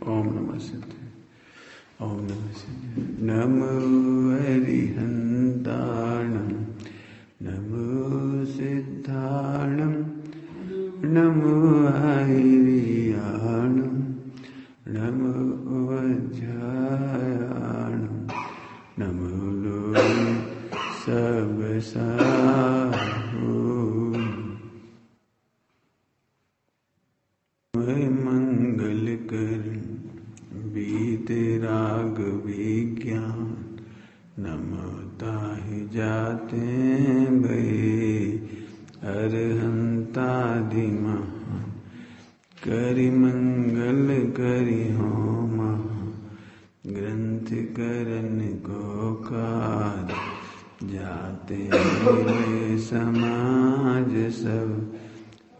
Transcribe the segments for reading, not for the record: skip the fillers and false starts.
ओम नमः सिद्धाय। ओम नमः सिद्धाय। नमो अरिहन्ताणं नमो सिद्धाणं नमो आयर्याणं नमो वज्रायाणं नमो लोके सबसाहु। मंगल करण वीतराग विज्ञान नमोताहि जाते भये अरहंतादि महान करि मंगल करि होम ग्रंथ करन को कार जाते मिले समाज सब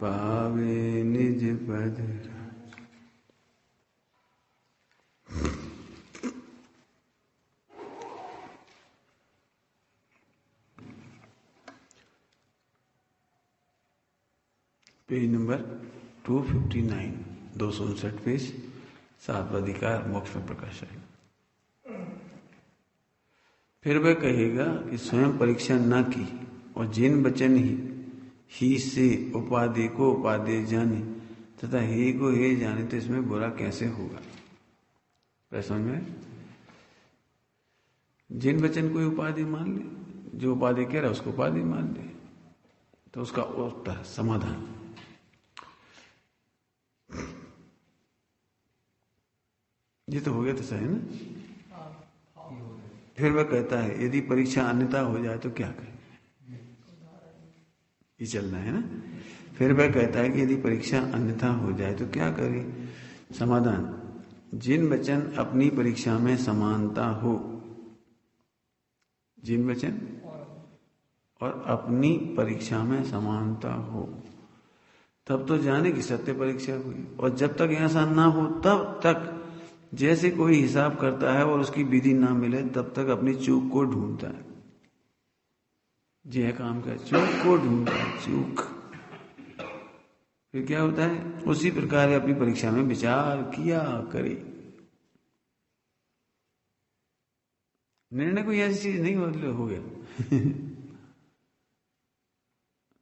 पावे निज पद। पेज नंबर 259, 259 पेज, सातवां अधिकार मोक्ष में प्रकाश है। फिर वह कहेगा कि स्वयं परीक्षा न की और जिन वचन ही से उपाधि को उपाधि जाने तथा हे को हे जाने तो इसमें बुरा कैसे होगा। समझ में? जिन वचन को उपाधि मान ले, जो उपाधि कह रहा है उसको उपाधि मान ले, तो उसका उत्तर समाधान। ये तो हो गया तो सही ना। फिर वह कहता है यदि परीक्षा अन्यथा हो जाए तो क्या करें, ये चलना है ना। फिर वह कहता है कि यदि परीक्षा अन्यथा हो जाए तो क्या करें। समाधान, जिन वचन अपनी परीक्षा में समानता हो, जिन वचन और अपनी परीक्षा में समानता हो तब तो जाने की सत्य परीक्षा हुई, और जब तक ऐसा ना हो तब तक जैसे कोई हिसाब करता है और उसकी विधि ना मिले तब तक अपनी चूक को ढूंढता है। यह काम का चूक को ढूंढता है, चूक। फिर क्या होता है, उसी प्रकार अपनी परीक्षा में विचार किया करे। निर्णय कोई ऐसी चीज नहीं हो गया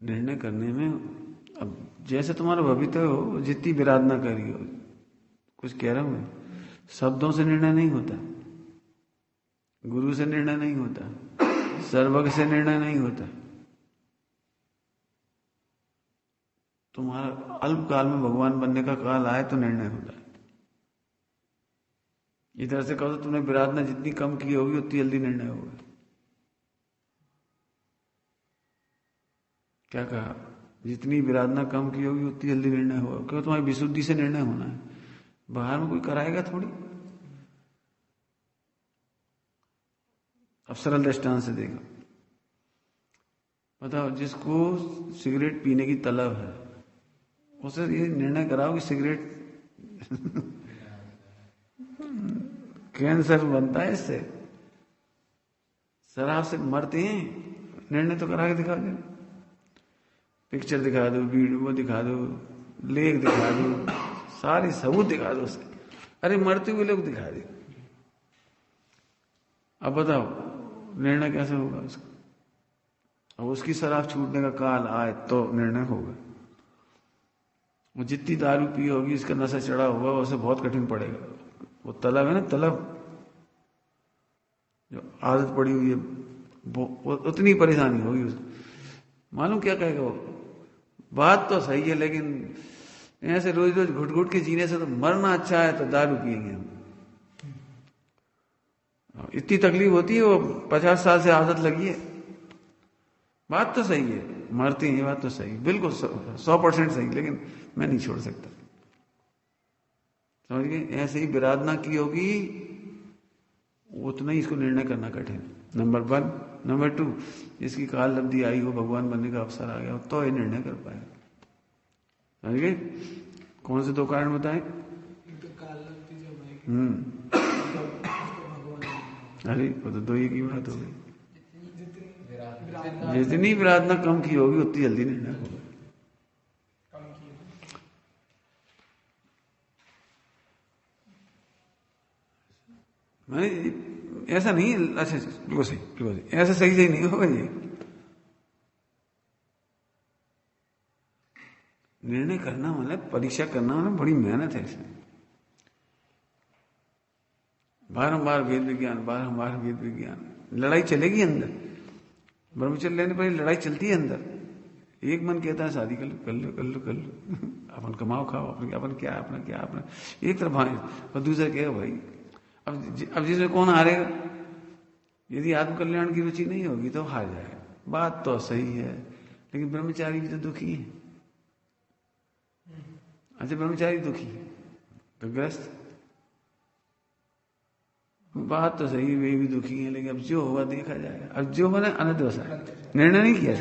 निर्णय करने में अब जैसे तुम्हारा भविष्य हो, जितनी विराधना करी हो, कुछ कह रहा हूं मैं, शब्दों से निर्णय नहीं होता, गुरु से निर्णय नहीं होता, सर्वज्ञ से निर्णय नहीं होता। तुम्हारा अल्प काल में भगवान बनने का काल आए तो निर्णय होता है। इधर से कहो तो तुमने विराधना जितनी कम की होगी उतनी जल्दी निर्णय होगा। क्या कहा, जितनी विराधना कम की होगी उतनी जल्दी निर्णय होगा, क्योंकि तुम्हारी विशुद्धि से निर्णय होना है। बाहर में कोई कराएगा थोड़ी। अब सरल दृष्टांत से देखो, बताओ जिसको सिगरेट पीने की तलब है उसे ये निर्णय कराओ कि सिगरेट कैंसर बनता है इससे, शराब से मरते हैं, निर्णय तो करा के दिखा दो, पिक्चर दिखा दो, वीडियो दिखा दो, लेख दिखा दो, सारी सबूत दिखा दो उसके, अरे मरते हुए लोग दिखा दे। अब बताओ निर्णय कैसे होगा उसका। अब उसकी शराब छूटने का काल आए तो निर्णय होगा। वो जितनी दारू पी होगी, इसका नशा चढ़ा होगा, उसे बहुत कठिन पड़ेगा। वो तलब है ना, तलब जो आदत पड़ी हुई है, वो उतनी परेशानी होगी उसको। मालूम क्या कहेगा वो, बात तो सही है लेकिन ऐसे रोज रोज घुट घुट के जीने से तो मरना अच्छा है, तो दारू पिएंगे हम। इतनी तकलीफ होती है, वो 50 साल से आदत लगी है। बात तो सही है, मरते हैं, ये बात तो सही, बिल्कुल 100% सही, लेकिन मैं नहीं छोड़ सकता। समझ गए? ऐसे ही विराधना की होगी उतना ही इसको निर्णय करना कठिन। नंबर 1। नंबर 2, इसकी काल लब्धि आई हो, भगवान बनने का अवसर आ गया हो, तो ये निर्णय कर पाएगा। समझ गए? कौन से 2 कारण बताए? अरे वो तो 2 ही की बात हो गई। जितनी विराधना कम की होगी उतनी जल्दी निर्णय होगा। मैंने ऐसा नहीं, अच्छा बिल्कुल सही, बिल्कुल सही, ऐसा सही सही नहीं होगा ये। निर्णय करना मतलब, परीक्षा करना मतलब बड़ी मेहनत है इसमें। बारंबार वेद विज्ञान, बारंबार वेद विज्ञान, लड़ाई चलेगी अंदर। ब्रह्मचर्य लेने पर लड़ाई चलती है अंदर। एक मन कहता है शादी कर लो कर लो कर लो कर लो, अपन कमाओ खाओ, अपन क्या अपना क्या अपना, एक तरफ भाई, और दूसरा कहेगा भाई अब जिसमें कौन हारेगा? यदि आत्मकल्याण की रुचि नहीं होगी तो हार जाएगा। बात तो सही है, लेकिन ब्रह्मचारी भी तो दुखी है। अच्छा ब्रह्मचारी दुखी है तो ग्रस्त, बात तो सही, वे भी दुखी है, लेकिन अब जो होगा देखा जाएगा। अब जो मैंने अनद्वसा निर्णय नहीं किया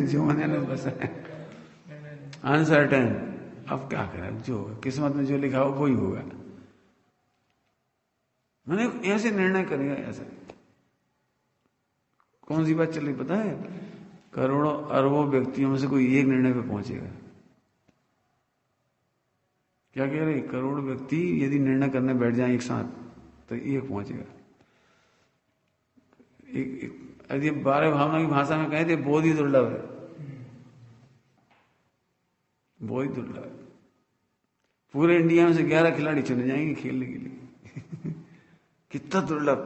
जो मैंने अनद्वसा है अनसर्टेन, अब क्या करें, जो होगा किस्मत में जो लिखा हो वही होगा। मैंने ऐसे निर्णय करेगा ऐसा। कौन सी बात चल रही पता है? करोड़ों अरबों व्यक्तियों में से कोई एक निर्णय पे पहुंचेगा। क्या कह रहे? करोड़ व्यक्ति यदि निर्णय करने बैठ जाए एक साथ तो एक पहुंचेगा। यदि 12 भावना की भाषा में कहें तो बहुत ही दुर्लभ है, बहुत ही दुर्लभ है। पूरे इंडिया में से 11 खिलाड़ी चुने जाएंगे खेलने के लिए कितना दुर्लभ,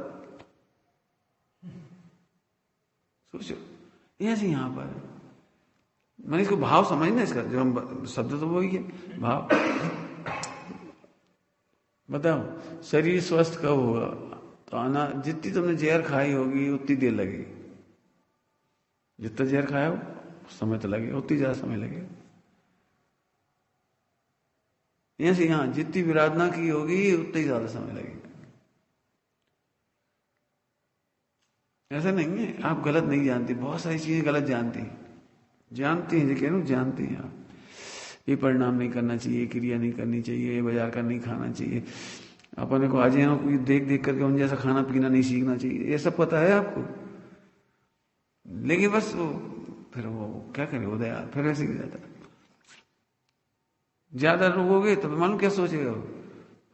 सोचो। ऐसे यहां पर मैंने इसको भाव समझना, इसका जो हम शब्द तो वही है भाव। बताओ शरीर स्वस्थ कब होगा? तो आना जितनी तुमने जहर खाई होगी उतनी देर लगेगी। जितना जहर खाया हो समय तो लगेगा, उतनी ज्यादा समय लगेगा। ऐसे यहां जितनी विराधना की होगी उतना ही ज्यादा समय लगेगा। ऐसा नहीं है आप गलत नहीं जानते, बहुत सारी चीजें गलत जानती हैं, जानती हैं, कह रहा हूं जानती हैं आप। ये परिणाम नहीं करना चाहिए, क्रिया नहीं करनी चाहिए, ये बाजार का नहीं खाना चाहिए, अपने को अजैनों को देख देख करके उन जैसा खाना पीना नहीं सीखना चाहिए, ये सब पता है आपको। लेकिन बस वो फिर वो क्या करे उदय यार, फिर ऐसे ही जाता है। ज्यादा रोगोगे तो मालूम क्या सोचेगा वो,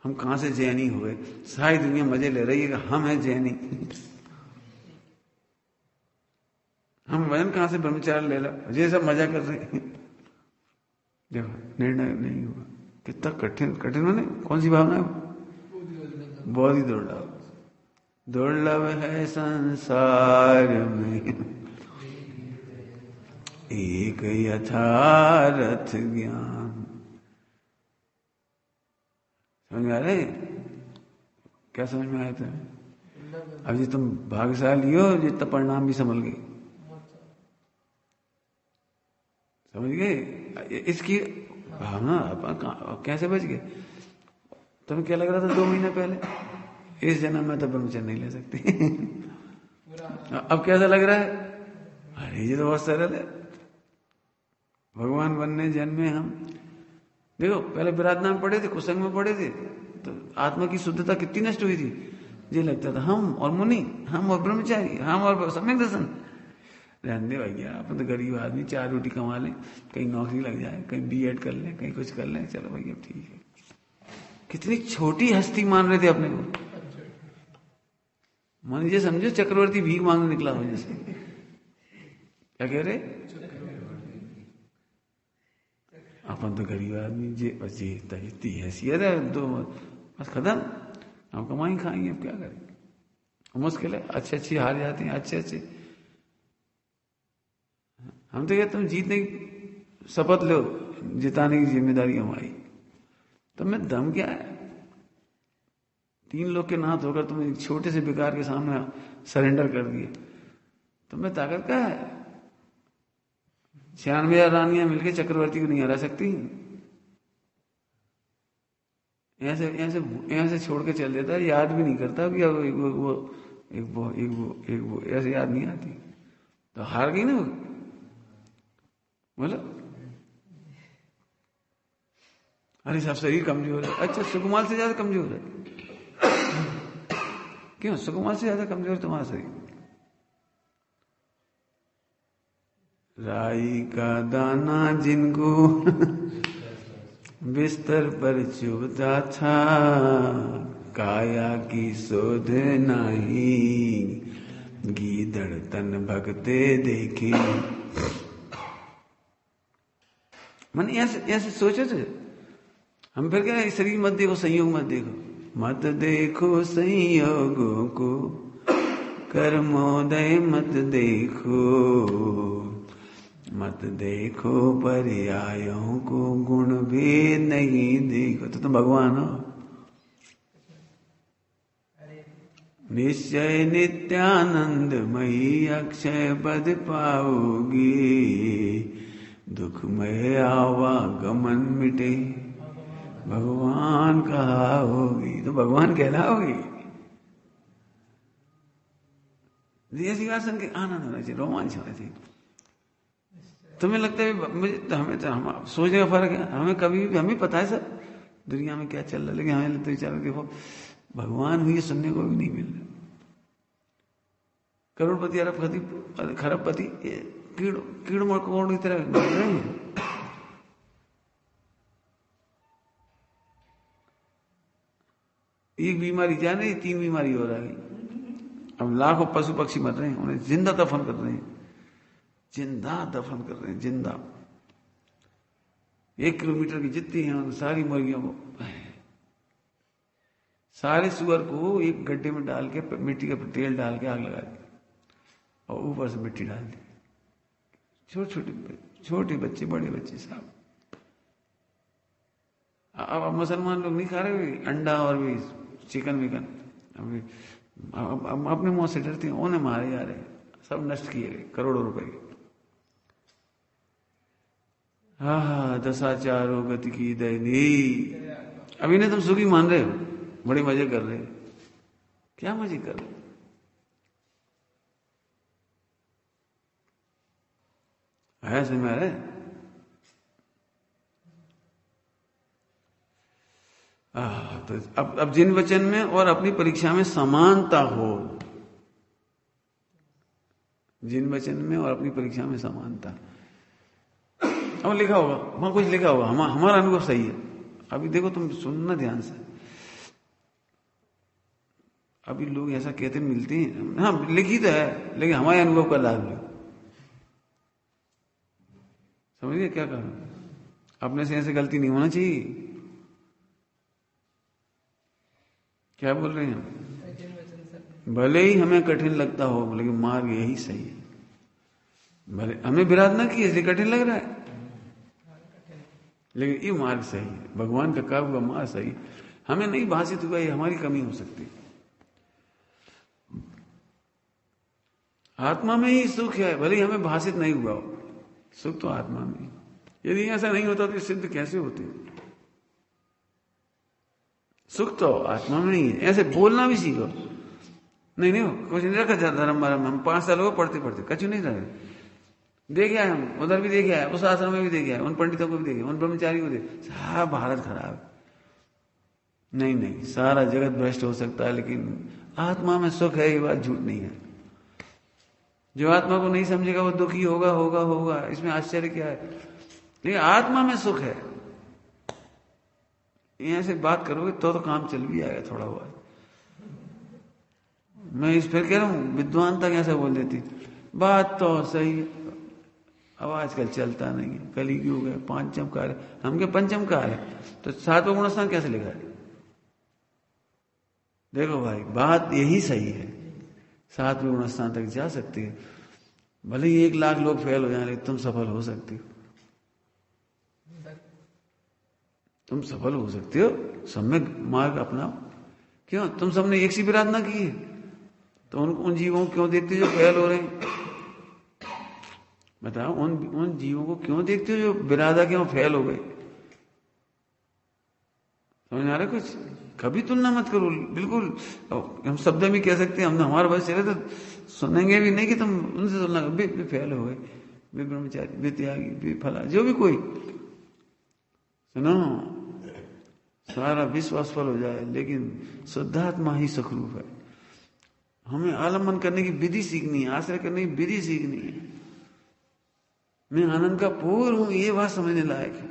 हम कहां से जैनी हुए, सारी दुनिया मजे ले रही है, हम है जैनी हम वजन कहां से ब्रह्मचार्य ले रहा, ये सब मजा कर रहे हैं। देखो निर्णय नहीं हुआ, कितना कठिन, कठिन मैंने कौन सी भावना है? बहुत ही दुर्लभ, दुर्लभ है संसार में एक यथार्थ ज्ञान। समझ में आ रहे? क्या समझ में आया था? अब जी तुम भाग्यशाली हो जितना परिणाम भी संभल गई, समझ गए इसकी भावना। अपन कैसे बच गए? तुम्हें क्या लग रहा था 2 महीने पहले, इस जन्म में तो ब्रह्मचर्य नहीं ले सकते अब कैसा लग रहा है? अरे ये तो बहुत सरल है, भगवान बनने जन्मे हम। देखो पहले विराधना में पढ़े थे, कुसंग में पढ़े थे, तो आत्मा की शुद्धता कितनी नष्ट हुई थी। ये लगता था हम और मुनि, हम और ब्रह्मचारी, हम और सम्यक दर्शन। रहने भैया अपन तो गरीब आदमी, 4 रोटी कमा लें, कहीं नौकरी लग जाए, कहीं बीएड कर लें, कहीं कुछ कर लें, चलो भैया ठीक है। कितनी छोटी हस्ती मान रहे थे अपने को। मान लीजिए समझो चक्रवर्ती भीख मांगने निकला हो जैसे, क्या कह रहे? अपन तो गरीब आदमी, जे बस जी इतनी हैसियत है तो बस खत्म, हम कमाई खाएंगे, अब क्या करेंगे। मुश्किल है, अच्छे अच्छी हार जाते हैं, अच्छे अच्छे। हम तो कहते हैं जीतने की शपथ लो, जिताने की जिम्मेदारी हमारी। तो मैं दम क्या है? 3 लोग के नाथ होकर तुम एक छोटे से बेकार के सामने सरेंडर कर दिए, तो मैं ताकत क्या है? 96,000 रानियां मिलकर चक्रवर्ती को नहीं हरा सकती। ऐसे ऐसे ऐसे छोड़ के चल देता है, याद भी नहीं करता कि अब वो ऐसे याद नहीं आती, तो हार गई ना वो। बोलो अरे साहब शरीर कमजोर है, अच्छा सुकुमार से ज्यादा कमजोर है। क्यों सुकुमार से ज्यादा कमजोर तुम्हारा शरीर? राई का दाना जिनको बिस्तर पर चुभता था, काया की शोध नहीं, गीदड़ तन भगते देखे। मन ऐसे ऐसे सोचो थे हम, फिर क्या शरीर मत देखो, संयोग मत देखो, मत देखो संयोगों को, कर्मोदय मत देखो, मत देखो पर्यायों को, गुण भेद नहीं देखो। तो तुम भगवान हो। निश्चय नित्यानंदमयी अक्षय पद पाओगी, दुखमय आवागमन मिटे, भगवान कहा होगी तो भगवान कहलाओगी। ऐसी बात सुन के आनंद होना चाहिए, रोमांच होना चाहिए। तुम्हें लगता है मुझे तो, हमें तो हम सोचने का फर्क है, हमें कभी भी हमें पता है सर दुनिया में क्या चल रहा है, लेकिन हमें लगता है विचार देखो भगवान हुई सुनने को भी नहीं मिल रहा। करोड़पति अरबपति खरबपति कीड़ मकोड़ की तरह मर रहे हैं। एक बीमारी जाने 3 बीमारी हो रहा है। अब लाखों पशु पक्षी मर रहे हैं, उन्हें जिंदा दफन कर रहे हैं, जिंदा दफन कर रहे हैं, जिंदा। 1 किलोमीटर की जितनी हैं उन सारी मुर्गियों को, सारे सुअर को एक गड्ढे में डाल के मिट्टी का तेल डाल के आग लगा दी और ऊपर से मिट्टी डाल दी। छोटे बच्चे, बड़े बच्चे साहब। अब मुसलमान लोग नहीं खा रहे अंडा और भी चिकन विकन, अब अपने मुंह से डरते हैं, उन्हें मारे जा रहे हैं, सब नष्ट किए गए करोड़ों रुपए के। हाँ दशाचारो गति की दयनी। अभी ने तुम सुखी मान रहे हो, बड़े मजे कर रहे हो। क्या मजे कर रहे हो? है समझ में आ रहा है? तो अब जिन वचन में और अपनी परीक्षा में समानता हो, जिन वचन में और अपनी परीक्षा में समानता। अब लिखा होगा वहां, कुछ लिखा होगा, हमारा अनुभव सही है। अभी देखो तुम सुनना ध्यान से, अभी लोग ऐसा कहते मिलते हैं, हाँ लिखी तो है, लेकिन हमारे अनुभव का लाभ लो। समझिए क्या कहा? अपने से ऐसे गलती नहीं होना चाहिए। क्या बोल रहे हैं? भले ही हमें कठिन लगता हो, लेकिन मार्ग यही सही है। भले हमें विराध ना किए इसलिए कठिन लग रहा है, लेकिन ये मार्ग सही है, भगवान का कहा हुआ मार्ग सही। हमें नहीं भाषित हुआ, ये हमारी कमी हो सकती है। आत्मा में ही सुख है, भले ही हमें भाषित नहीं हुआ हो, सुख तो आत्मा में। यदि ऐसा नहीं होता तो सिद्ध कैसे होते? सुख तो आत्मा में नहीं है। ऐसे बोलना भी सीखो। नहीं कुछ नहीं रखा धर्म वरम, हम 5 साल हो पढ़ते कछु नहीं रहे। देखे आए हम, उधर भी देखे आए, उस आश्रम में भी देखे आए, उन पंडितों को भी देखे, उन ब्रह्मचारी को देखे, सारा भारत खराब। नहीं सारा जगत भ्रष्ट हो सकता है, लेकिन आत्मा में सुख है, ये बात झूठ नहीं है। जो आत्मा को नहीं समझेगा वो दुखी होगा, इसमें आश्चर्य क्या है? लेकिन आत्मा में सुख है। यहां से बात करोगे तो काम चल भी आएगा थोड़ा बहुत। मैं इस पर कह रहा हूं, विद्वानता कैसे बोल देती, बात तो सही है। अब आजकल चलता नहीं है, कलयुग युग है, 5 काल है, हम के 5 काल है, तो 7वां गुणस्थान कैसे लिखा है? देखो भाई बात यही सही है, 7वें गुणस्थान तक जा सकती है। भले ही 1 लाख लोग फेल हो जाए, लेकिन तुम सफल हो सकती हो। तुम सफल हो सकते हो, सम्यक मार्ग अपनाओ। क्यों तुम सबने एक सी विराधना की है, तो उन जीवों को क्यों देखते हो जो फेल हो रहे हैं? बताओ, उन जीवों को क्यों देखते हो जो विराधा क्यों फेल हो गए? समझ आ रहा है कुछ? कभी तुलना मत करो, बिल्कुल। हम शब्द में कह सकते हैं, हम हमारे बस चले तो सुनेंगे भी नहीं कि तुम उनसे तुलना करो, वे फेल हो गए, वे ब्रह्मचारी, वे त्यागी, वे फला, जो भी कोई। सुनो, सारा विश्व असफल हो जाए, लेकिन शुद्धात्मा ही सुखरूप है। हमें आलम्बन करने की विधि सीखनी है, आश्रय करने की विधि सीखनी है। मैं आनंद का पूर्ण हूं, ये बात समझने लायक है।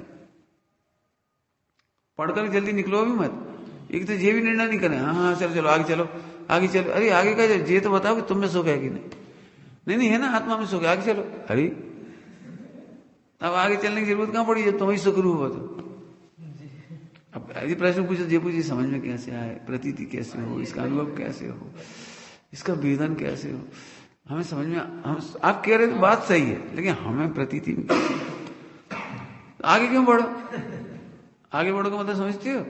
पढ़कर जल्दी निकलो भी मत। एक तो ये भी निर्णय नहीं करें, हाँ हाँ चलो चलो आगे चलो आगे चलो। अरे आगे का ये तो बताओ कि तुम में सुख है कि नहीं नहीं है ना, आत्मा में सुख है, आगे चलो। अरे अब आगे चलने की जरूरत कहां पड़ी जब तुम्हें सुख रूप हो तो। अब यदि प्रश्न पूछो जे पूछिए समझ में कैसे आए, प्रतीति कैसे हो, इसका अनुभव कैसे हो, इसका वेदन कैसे हो, हमें समझ में हम आप कह रहे तो बात सही है, लेकिन हमें प्रतीति में आगे क्यों बढ़ो? आगे बढ़ो का मतलब समझते हो?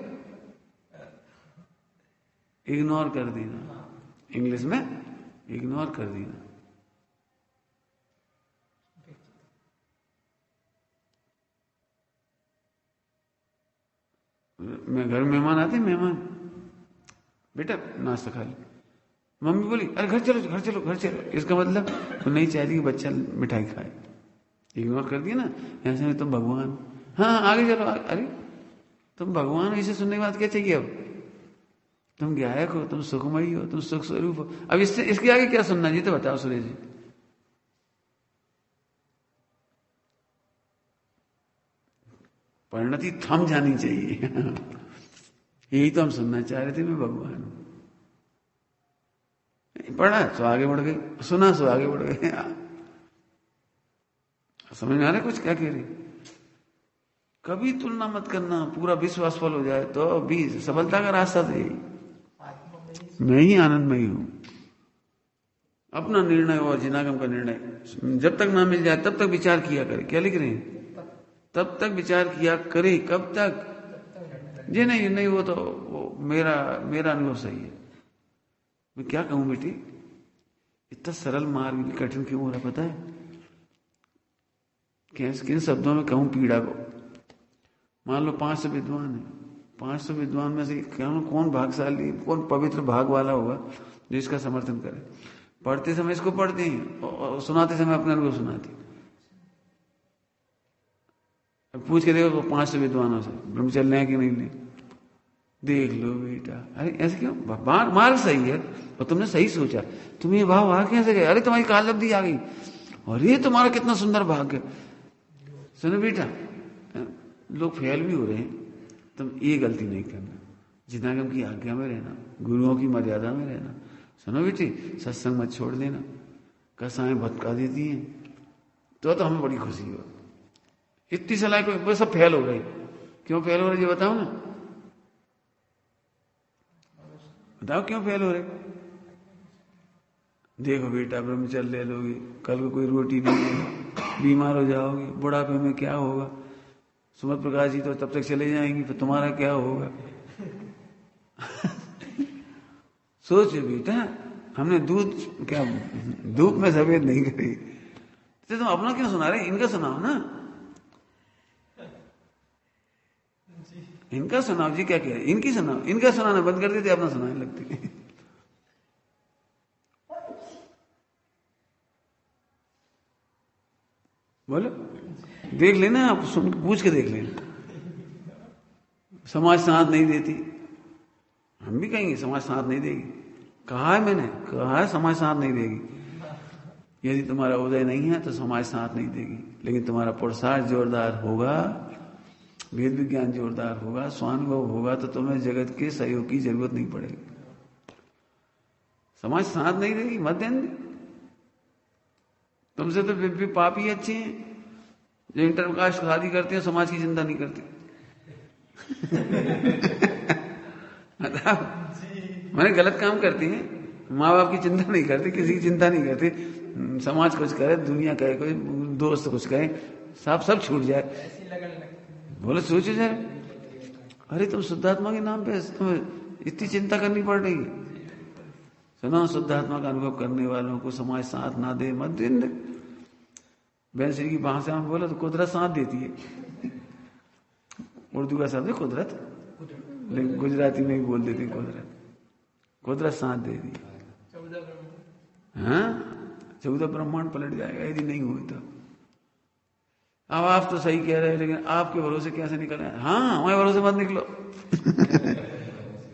इग्नोर कर देना, इंग्लिश में इग्नोर कर देना। मैं घर में मेहमान आते, मेहमान बेटा नाश्ता खा ले, मम्मी बोली अरे घर चलो घर चलो घर चलो, इसका मतलब वो नहीं चाहती कि बच्चा मिठाई खाए। इग्नोर कर दिया ना, ऐसे में तुम भगवान, हाँ आगे चलो अरे तुम भगवान, इसे सुनने के बाद क्या चाहिए? अब तुम गायक हो, तुम सुखमयी हो, तुम सुख स्वरूप हो, अब इससे इसके आगे क्या सुनना जी? तो बताओ सुरेश जी। परिणति थम जानी चाहिए। यही तो हम सुनना चाह रहे थे, मैं भगवान हूं। पढ़ा सो आगे बढ़ गए, सुना सो आगे बढ़ गए। समझ में आ रहा कुछ क्या कह रही? कभी तुलना मत करना, पूरा विश्व असफल हो जाए तो भी सफलता का रास्ता तो यही, मैं ही आनंदमयी हूं। अपना निर्णय और जिनागम का निर्णय जब तक ना मिल जाए तब तक विचार किया करे। क्या लिख रहे हैं? तब तक विचार किया करे। कब तक? जी नहीं नहीं, वो तो वो मेरा अनुभव सही है। मैं क्या कहूं बेटी, इतना सरल मार्ग भी कठिन क्यों हो रहा पता है? किन शब्दों में कहूं पीड़ा को? मान लो 500 विद्वान है, 500 विद्वान में से कौन भागशाली, कौन पवित्र भाग वाला होगा जो इसका समर्थन करे? पढ़ते समय इसको पढ़ते हैं और सुनाते समय अपने अनुभव सुनाते। अब पूछ के देखो 500 विद्वानों से ब्रह्मचर्य लें कि नहीं लें, देख लो बेटा। अरे ऐसे क्यों? मार्ग सही है और तुमने सही सोचा, तुम्हें भाव आ कैसे गए? अरे तुम्हारी काल लब्धि आ गई, और ये तुम्हारा कितना सुंदर भाग्य। सुनो बेटा, लोग फेल भी हो रहे हैं, तुम ये गलती नहीं करना, जिनागम की आज्ञा में रहना, गुरुओं की मर्यादा में रहना। सुनो बेटी, सत्संग मत छोड़ देना, कसाएं भटका देती हैं तो हमें बड़ी खुशी हो। इतनी सलाह को सब फेल हो गए, क्यों फेल हो रहे ये बताओ ना, बताओ क्यों फेल हो रहे? देखो बेटा ब्रह्मचर्य ले लोगे, कल को कोई रोटी नहीं है, बीमार हो जाओगे, बुढ़ापे में क्या होगा? सुमत प्रकाश जी तो तब तक चले जाएंगी, तो तुम्हारा क्या होगा? सोचो बेटा, हमने धूप में सफेद नहीं करी, तो तुम अपना क्यों सुना रहे? इनका सुनाओ ना, इनका सुनाओ जी। क्या कह रहे? इनकी सुनाओ, इनका सुनाना बंद कर देते, अपना सुनाने लगते। बोलो, देख लेना आप, पूछ के देख लेना। समाज साथ नहीं देती, हम भी कहेंगे समाज साथ नहीं देगी। कहा है मैंने, कहा है समाज साथ नहीं देगी। यदि तुम्हारा उदय नहीं है तो समाज साथ नहीं देगी, लेकिन तुम्हारा पुरुषार्थ जोरदार होगा, वेद विज्ञान जोरदार होगा, स्वानुभव होगा, तो तुम्हें जगत के सहयोग की जरूरत नहीं पड़ेगी। समाज साथ नहीं देगी, मत देने। तुमसे तो भी पापी अच्छे हैं जो इंटरकास्ट शादी करते हैं, समाज की चिंता नहीं करते। मैंने गलत काम करती हैं, माँ बाप की चिंता नहीं करते, किसी की चिंता नहीं करते, समाज कुछ करे, दुनिया कहे, कोई दोस्त कुछ कहे, सब छूट जाए। बोले सोचो जरा, अरे तुम शुद्धात्मा के नाम पे तुम्हें इतनी चिंता करनी पड़ रही है। सुनो, शुद्धात्मा का अनुभव करने वालों को समाज साथ ना दे, मत दे। बहन श्री की भाषा में बोला तो कुदरत साथ देती है। उर्दू का शब्द है कुदरत, लेकिन गुजराती में भी बोल देते कुदरत साथ दे दी। हाँ, 14 ब्रह्मांड पलट जाएगा यदि नहीं हुए तो। अब आप तो सही कह रहे हैं, लेकिन आपके भरोसे कैसे निकल रहे हैं? हाँ, हमारे भरोसे मत निकलो।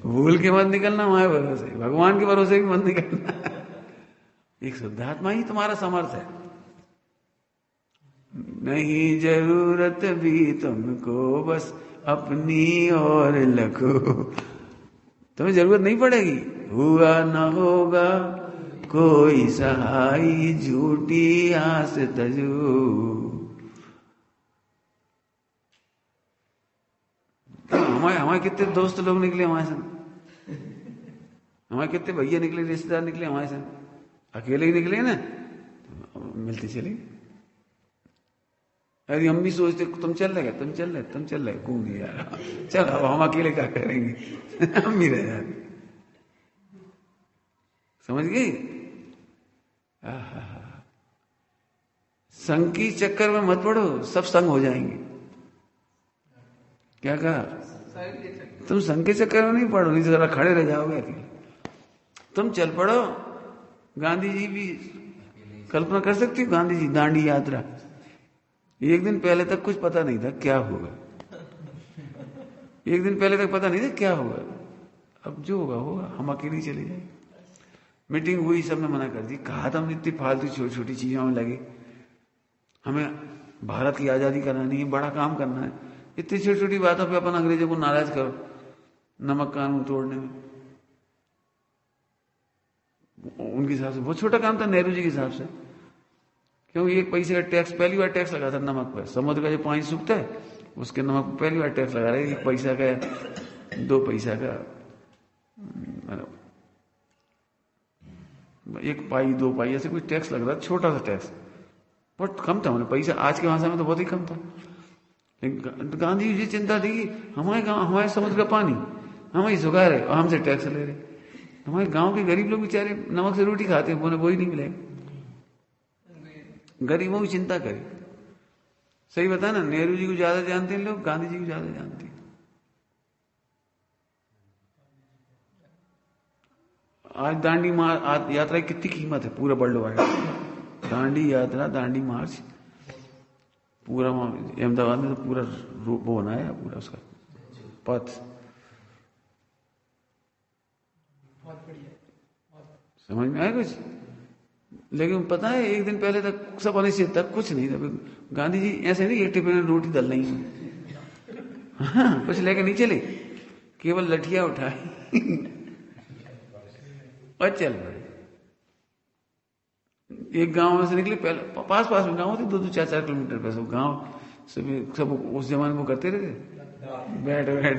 भूल के मत निकलना हमारे भरोसे, भगवान के भरोसे भी मत निकलना। एक शुद्धात्मा ही तुम्हारा समर्थ है। नहीं जरूरत भी तुमको बस अपनी और लखो। तुम्हें जरूरत नहीं पड़ेगी। हुआ न होगा कोई सहाय, झूठी आस तजो। हमारे कितने दोस्त लोग निकले हमारे संग, हमारे कितने भैया निकले, रिश्तेदार निकले हमारे संग। अकेले ही निकले ना, मिलते चले। अरे हम भी सोचते तुम चल रहे, तुम चल रहे, तुम चल रहे, कौन नहीं यार, चल अब हम अकेले क्या करेंगे। हम भी रहे यार, समझ गई। संग की चक्कर में मत पड़ो, सब संग हो जाएंगे। क्या कहा? तुम संग के चक्कर में नहीं पड़ो, नहीं तो जरा खड़े रह जाओगे अकेले। तुम चल पड़ो। गांधी जी भी कल्पना कर सकती हो, गांधी जी दांडी यात्रा, एक दिन पहले तक कुछ पता नहीं था क्या होगा, एक दिन पहले तक पता नहीं था क्या होगा। अब जो होगा होगा, हम अकेले चले जाएंगे। मीटिंग हुई, सबने मना कर दी, कहा था हम इतनी फालतू छोटी छोटी चीजों में लगे, हमें भारत की आजादी करानी है, बड़ा काम करना है, इतनी छोटी छोटी बातों पे अपन अंग्रेजों को नाराज करो, नमक कानून तोड़ने में। उनके हिसाब से बहुत छोटा काम था, नेहरू जी के हिसाब से, क्योंकि 1 पैसे का टैक्स, पहली बार टैक्स लगा था नमक पर। समुद्र का जो पानी सूखता है उसके नमक पर पहली बार टैक्स लगा रहे, 1 पैसा का, 2 पैसा का, 1 पाई 2 पाई ऐसे कोई टैक्स लग रहा था, छोटा सा टैक्स, बहुत कम था मैंने पैसा, आज के भाषा में तो बहुत ही कम था। लेकिन गांधी जी चिंता थी कि हमारे गांव, हमारे समुद्र का पानी हमारी सुखा रहे और हमसे टैक्स ले रहे। हमारे गांव के गरीब लोग बेचारे नमक से रोटी खाते हैं, उन्हें वही नहीं मिलेगा। गरीबों की चिंता करे। सही बता ना, नेहरू जी को ज्यादा जानते हैं लोग, गांधी जी को ज्यादा जानते हैं। आज दांडी यात्रा की कितनी कीमत है पूरा वर्ल्ड वाइड। दांडी यात्रा, दांडी मार्च पूरा अहमदाबाद में तो पूरा वो बनाया पूरा उसका पथ, समझ में आया कुछ। लेकिन पता है एक दिन पहले तक सब अनिश्चित था, कुछ नहीं था। गांधी जी ऐसे नहीं, एक टिफिन में रोटी डल नहीं, हाँ, कुछ लेके नहीं चले, केवल लठिया उठाई और चल पड़े। एक गांव में से निकले, पहले पास पास में गांव थे, 2-2, 4-4 किलोमीटर पे सब गांव, सब उस जमाने में करते रहते, बैठ बैठ।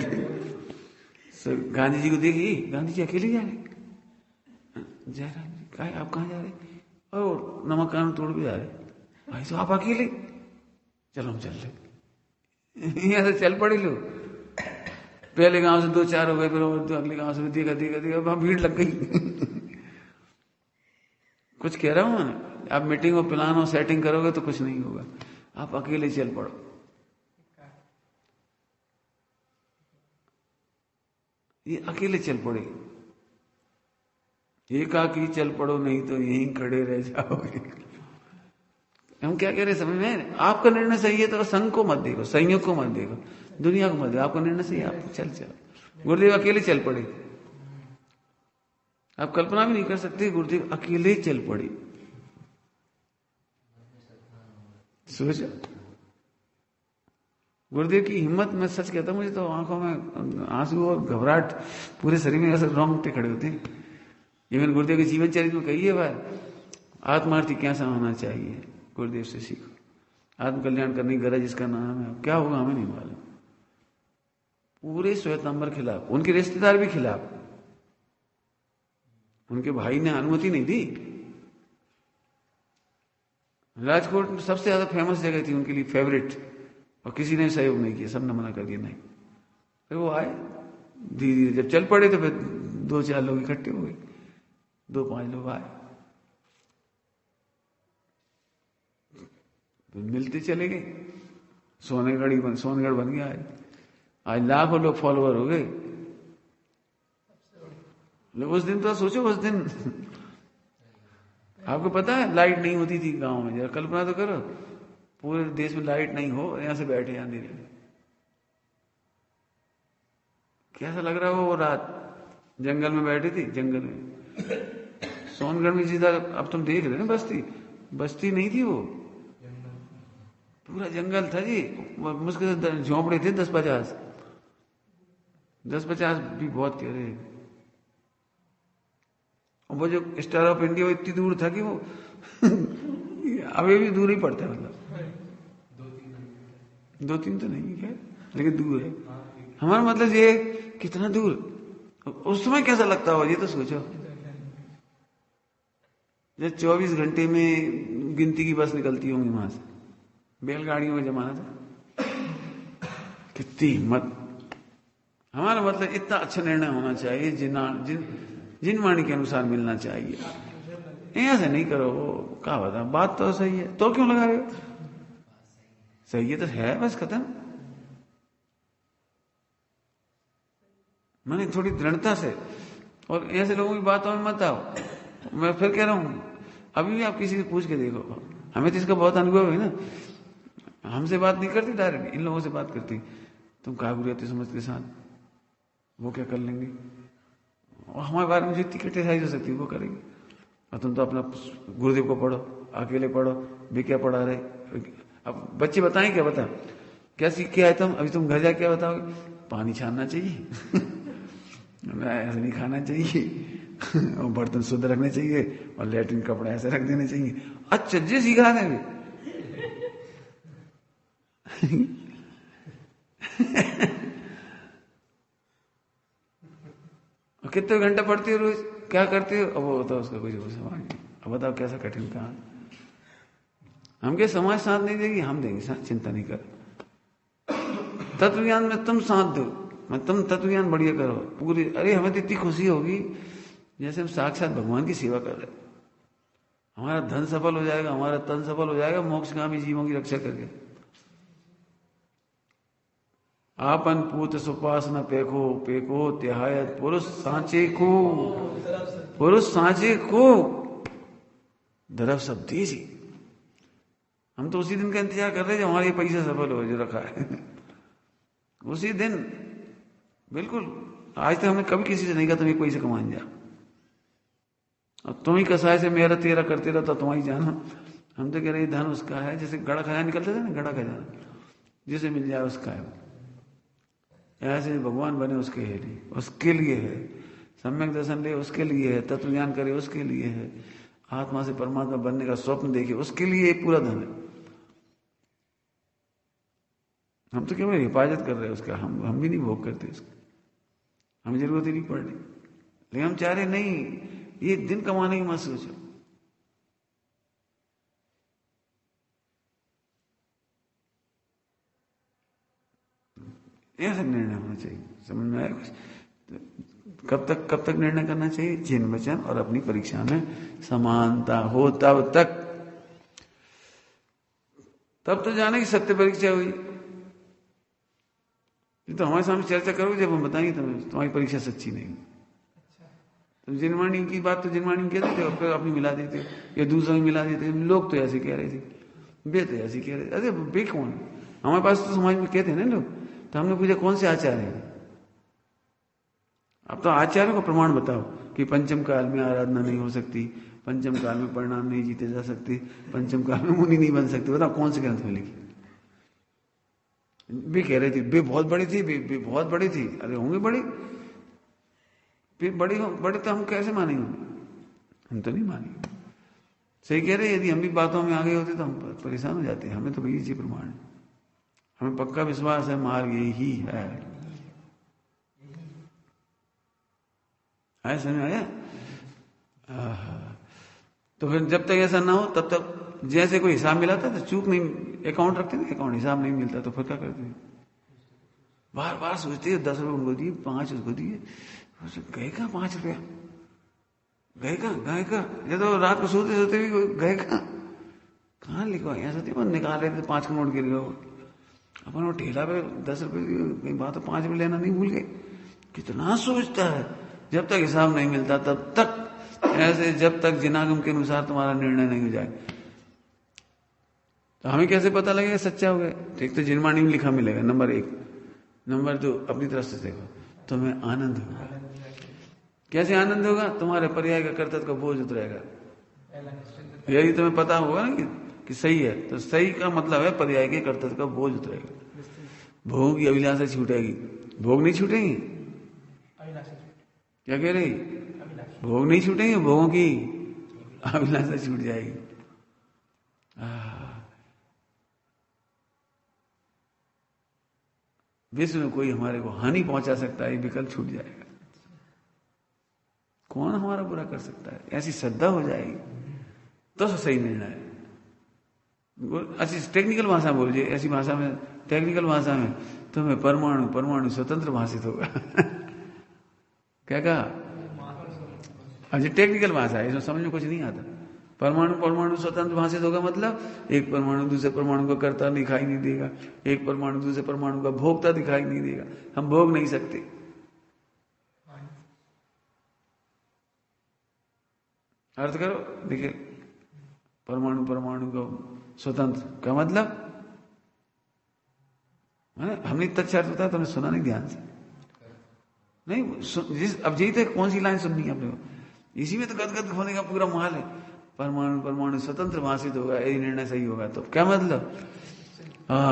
गांधी जी को देखी, गांधी जी अकेले जा रहे, जयराम जी कहा आप कहाँ जा रहे, और नमक कानून तोड़ भी जा रहे। भाई तो आप अकेले, चलो हम चल रहे। यहाँ से चल पड़े लोग, पहले गांव से 2-4 हो गए, फिर तो अगले गांव से भी देखा देखा देखा, वहां भीड़ लग गई। कुछ कह रहा हूं मैं, आप मीटिंग और प्लान और सेटिंग करोगे तो कुछ नहीं होगा, आप अकेले चल पड़ो। ये अकेले चल पड़े, एकाकी चल पड़ो, नहीं तो यहीं खड़े रह जाओगे। हम क्या कह रहे समझ में? आपका निर्णय सही है तो संघ को मत देखो, संयोग को मत देखो, दुनिया को मत देखो, आपका निर्णय सही है, आप चल चल। गुरुदेव अकेले चल पड़े, आप कल्पना भी नहीं कर सकते, गुरुदेव अकेले चल पड़े। सोचो गुरुदेव की हिम्मत, मैं सच कहता हूं, मुझे तो आंखों में आंसू और घबराहट, पूरे शरीर में ऐसे रोंगटे खड़े होते हैं। इवन गुरुदेव के जीवन चरित्र में कही है बात, आत्मार्थी कैसा होना चाहिए, गुरुदेव से सीखो। आत्म कल्याण करने की गरज इसका नाम है, क्या होगा हमें नहीं मालूम। पूरे श्वेतांबर खिलाफ, उनके रिश्तेदार भी खिलाफ, उनके भाई ने अनुमति नहीं दी। राजकोट में सबसे ज्यादा फेमस जगह थी उनके लिए, फेवरेट, और किसी ने सहयोग नहीं किया, सबने मना कर दिया नहीं। फिर वो आए धीरे धीरे, जब चल पड़े तो फिर 2-4 लोग इकट्ठे हो गए, 2-5 लोग आए, तो मिलते चले गए, सोनगढ़ बन गया। आज लाखों लोग फॉलोअर हो गए। उस दिन तो सोचो, उस दिन आपको पता है लाइट नहीं होती थी गांव में, जरा कल्पना तो करो, पूरे देश में लाइट नहीं हो, यहां से बैठे अंधेरे में, कैसा लग रहा हो। वो रात जंगल में बैठे थे, जंगल में सोनगढ़ में सीधा, अब तुम देख रहे ना, बस्ती नहीं थी वो, पूरा जंगल था जी, मुश्किल से झोंपड़े थे 10-50, 10-50 भी बहुत कह रहे हैं। और वो जो स्टार ऑफ इंडिया इतनी दूर था कि वो अभी भी दूर ही पड़ता है, मतलब 2-3 तो नहीं है लेकिन दूर है। हमारा मतलब ये कितना दूर, उस समय कैसा लगता हो ये तो सोचो। जब 24 घंटे में गिनती की बस निकलती होंगी वहां से, बैलगाड़ियों का जमाना था, कितनी हिम्मत। हमारा मतलब इतना अच्छा निर्णय होना चाहिए जिन वाणी के अनुसार मिलना चाहिए। ऐसे नहीं करो, क्या बता, बात तो सही है तो क्यों लगा रहे हो, सही है तो है, बस खत्म। मैंने थोड़ी दृढ़ता से, और ऐसे लोगों की बातों में मत आओ। मैं फिर कह रहा हूं, अभी भी आप किसी से पूछ के देखो, हमें तो इसका बहुत अनुभव है ना। हमसे बात नहीं करती डायरेक्ट, इन लोगों से बात करती, तुम कागुरियती समझ के साथ वो क्या कर लेंगे, और हमारे बारे में जितनी क्रिटिसाइज हो सकती है वो करेंगे। और तुम तो अपना गुरुदेव को पढ़ो, अकेले पढ़ो, वे क्या पढ़ा रहे। अब बच्चे बताएं क्या, बता क्या सीख के आए तुम, अभी तुम घर जाके क्या बताओगे, पानी छानना चाहिए ऐसे नहीं खाना चाहिए और बर्तन शुद्ध रखने चाहिए और लैट्रिन कपड़े ऐसे रख देने चाहिए। अच्छा जी सिखा देंगे कितने घंटा पढ़ती हो रोज, क्या करती हो, अब वो बताओ उसका कुछ सवाल नहीं। अब बताओ कैसा कठिन काम, हम क्या समाज साथ नहीं देगी, हम देंगे साथ, चिंता नहीं कर। तत्व ज्ञान में तुम साथ दो, मैं तुम तत्व ज्ञान बढ़िया करो पूरी। अरे हमें तो इतनी खुशी होगी जैसे हम साक्षात भगवान की सेवा कर रहे, हमारा धन सफल हो जाएगा, हमारा तन सफल हो जाएगा, मोक्षगामी जीवों की रक्षा करके। आपन पूत सुपासना पेखो पेखो त्यायत पुरुष सांचे को, पुरुष सांचे को दरफ सब दीजी। हम तो उसी दिन का इंतजार कर रहे हैं जब हमारा ये पैसा सफल हो जो रखा है उसी दिन। बिल्कुल, आज तक हमने कभी किसी से नहीं कहा तुम एक पैसे कमाने जा, और तुम ही कसाय से मेरा तेरा करते रहता, तुम्हारी जाना। हम तो कह रहे धन उसका है, जैसे गड़ा खजाना निकलते थे ना, गड़ा खजाना जिसे मिल जाए उसका है। ऐसे भगवान बने उसके लिए, उसके लिए है। सम्यक दर्शन ले उसके लिए है, तत्व ज्ञान करे उसके लिए है, आत्मा से परमात्मा बनने का स्वप्न देखे उसके लिए पूरा धन है। हम तो केवल हिफाजत कर रहे हैं उसका, हम भी नहीं भोग करते उसका, हमें जरूरत ही नहीं पड़ रही। लेकिन हम चाह रहे नहीं, ये दिन कमाने की मत सोचो। ऐसा निर्णय होना चाहिए, समझ में आया। कब तक निर्णय करना चाहिए, जिन वचन और अपनी परीक्षा में समानता हो तब तक। तब तो जाने की सत्य परीक्षा हुई। तो हमारे सामने चर्चा करोगे जब हम बताएंगे तुम्हारी परीक्षा सच्ची नहीं। तो जिनवाणी की बात तो जिनवाणी कह देते और फिर अपनी मिला देते या दूसरा मिला देते। लोग तो ऐसे कह रहे थे, बे तो ऐसे कह रहे थे। अरे बे कौन, हमारे पास तो समाज में कहते हैं ना लोग। तो हमने पूछा कौन से आचार्य हैं। अब तो आचार्य को प्रमाण बताओ कि पंचम काल में आराधना नहीं हो सकती, पंचम काल में परिणाम नहीं जीते जा सकते, पंचम काल में मुनि नहीं बन सकते। बताओ कौन से ग्रंथ में लिखी। बे कह रही थी, बे बहुत बड़ी थी, बे बहुत बड़ी थी। अरे होंगे बड़ी, फिर बड़े तो हम कैसे मानेंगे, हम तो नहीं मानेंगे। सही कह रहे, यदि हम भी बातों में आगे होते तो हम परेशान हो जाते। हमें तो भैया जी प्रमाण, हमें पक्का विश्वास है मार्ग यही है। आया समझ आया। तो फिर जब तक ऐसा ना हो तब तक, जैसे कोई हिसाब मिला था तो चूक नहीं, अकाउंट रखते थे, अकाउंट हिसाब नहीं मिलता तो फिर क्या करते, बार बार सोचते हैं 10 रुपये उनको दिए, 5 उसको दिए, गए कहाँ 5 रुपया, गए कहाँ। ये तो रात को सोते सोते भी गए कहाँ लिखवा, यहाँ सोते निकाल रहे थे 5 का नोट गिर गया। अपन वो ठेला पे 10 रुपये कहीं बात तो 5 रुपये लेना नहीं भूल गए। कितना सोचता है। जब तक हिसाब नहीं मिलता तब तक ऐसे, जब तक जिनागम के अनुसार तुम्हारा निर्णय नहीं हो जाए। तो हमें कैसे पता लगेगा सच्चा हो गया। एक तो जिनवाणी में लिखा मिलेगा, नंबर 1। नंबर 2, अपनी तरफ से देखो, तुम्हें आनंद होगा। कैसे आनंद होगा, तुम्हारे पर्याय का कर्तव्य का बोझ उतरेगा। यदि तुम्हें पता होगा ना कि सही है, तो सही का मतलब है पर्याय के कर्तव्य का बोझ उतरेगा। भोग की अभिलाषा छूटेगी, भोग नहीं छूटेंगी, क्या कह रही? भोग नहीं छूटेंगे, भोगों की अभिलाषा छूट जाएगी। विश्व में कोई हमारे को हानि पहुंचा सकता है, ये विकल्प छूट जाएगा। कौन हमारा बुरा कर सकता है? ऐसी श्रद्धा हो जाएगी तो सही निर्णय है। अच्छी टेक्निकल भाषा बोलिए, ऐसी भाषा में, टेक्निकल भाषा में तो मैं परमाणु स्वतंत्र भाषित होगा। क्या कहा? अच्छा, टेक्निकल भाषा है, इसमें समझ में कुछ नहीं आता। परमाणु स्वतंत्र भाषित होगा मतलब एक परमाणु दूसरे परमाणु का कर्ता दिखाई नहीं देगा, एक परमाणु दूसरे परमाणु का भोक्ता दिखाई नहीं देगा, हम भोग नहीं सकते। अर्थ करो, देखिए, परमाणु का स्वतंत्र का मतलब हमने इतना अच्छा अर्थ बताया, तुमने सुना नहीं ध्यान से? नहीं, अब यही तो कौन सी लाइन सुननी है अपने को? इसी में तो गदगद होने का पूरा माल है। परमाणु स्वतंत्र भाषित होगा, यही निर्णय सही होगा। तो क्या मतलब?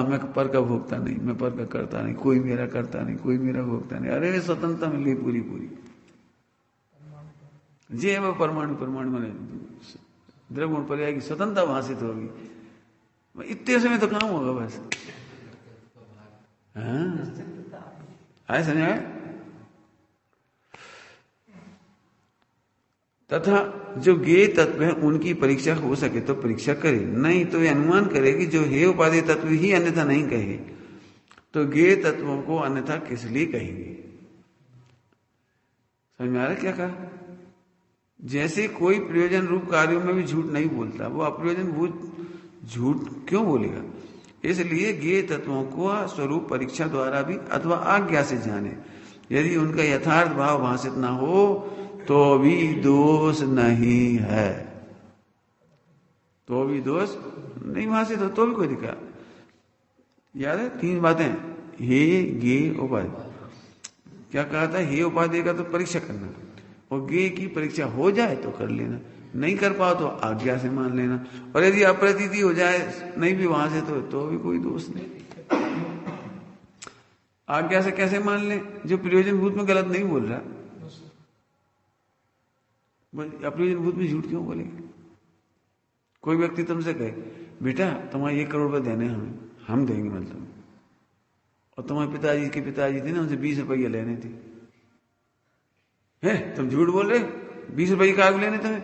मैं पर का भोगता नहीं, मैं पर का करता नहीं, कोई मेरा करता नहीं, कोई मेरा भोगता नहीं। अरे स्वतंत्रता मिल गई पूरी। ये वो परमाणु में द्रव्य पर्याय की स्वतंत्रता भाषित होगी। इतने समय तो काम होगा बस। आए समझ आए? तथा जो ज्ञेय तत्व है उनकी परीक्षा हो सके तो परीक्षा करे, नहीं तो ये अनुमान करे कि जो हे उपादेय तत्व ही अन्यथा नहीं कहे तो ज्ञेय तत्वों को अन्यथा किस लिए कहेंगे। समझ में आ रहा क्या कहा? जैसे कोई प्रयोजन रूप कार्यों में भी झूठ नहीं बोलता, वो अप्रयोजन भूत झूठ क्यों बोलेगा? इसलिए ज्ञेय तत्वों को स्वरूप परीक्षा द्वारा भी अथवा आज्ञा से जाने। यदि उनका यथार्थ भाव भाषित ना हो तो भी दोष नहीं है, तो भी दोष नहीं भाषित हो तो भी कोई दिक्कत। याद है 3 बातें, हे ज्ञेय उपादेय। क्या कहा था? हे उपादेय का तो परीक्षा करना, और ज्ञेय की परीक्षा हो जाए तो कर लेना, नहीं कर पाओ तो आज्ञा से मान लेना। और यदि अप्रतीति हो जाए नहीं भी वहां से तो भी कोई दोष नहीं। आज्ञा से कैसे मान ले? जो प्रयोजन भूत में गलत नहीं बोल रहा, अप्रयोजन भूत में झूठ क्यों बोलेंगे? कोई व्यक्ति तुमसे कहे बेटा तुम्हारे 1 करोड़ रुपए देने हमें, हम देंगे मतलब, और तुम्हारे पिताजी थे ना, उनसे 20 रुपये लेने थे, है तुम झूठ बोल रहे, 20 रुपये कागज लेने तुम्हें?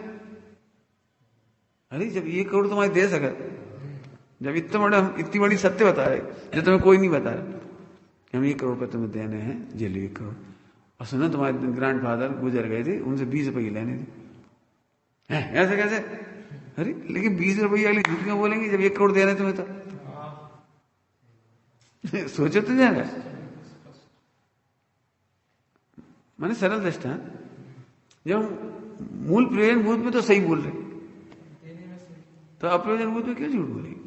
अरे जब 1 करोड़ तुम्हारे दे सके, जब इतनी बड़ी सत्य बता रहे जो तुम्हें कोई नहीं बता रहा, हम 1 करोड़ रुपये तुम्हें देने हैं, जेल 1 करोड़, और सुना तुम्हारे ग्रैंडफादर गुजर गए थे, उनसे 20 रुपये लेने थे, ऐसे कैसे? अरे लेकिन 20 रुपये अगली झूठ क्यों बोलेंगे जब 1 करोड़ देने तुम्हें? तो सोचो तो जाएगा। मैंने सरल दृष्टा, जब मूल प्रयोजन भूत में तो सही बोल रहे, तो अप्रयोजन भूत में क्यों झूठ बोलेंगे?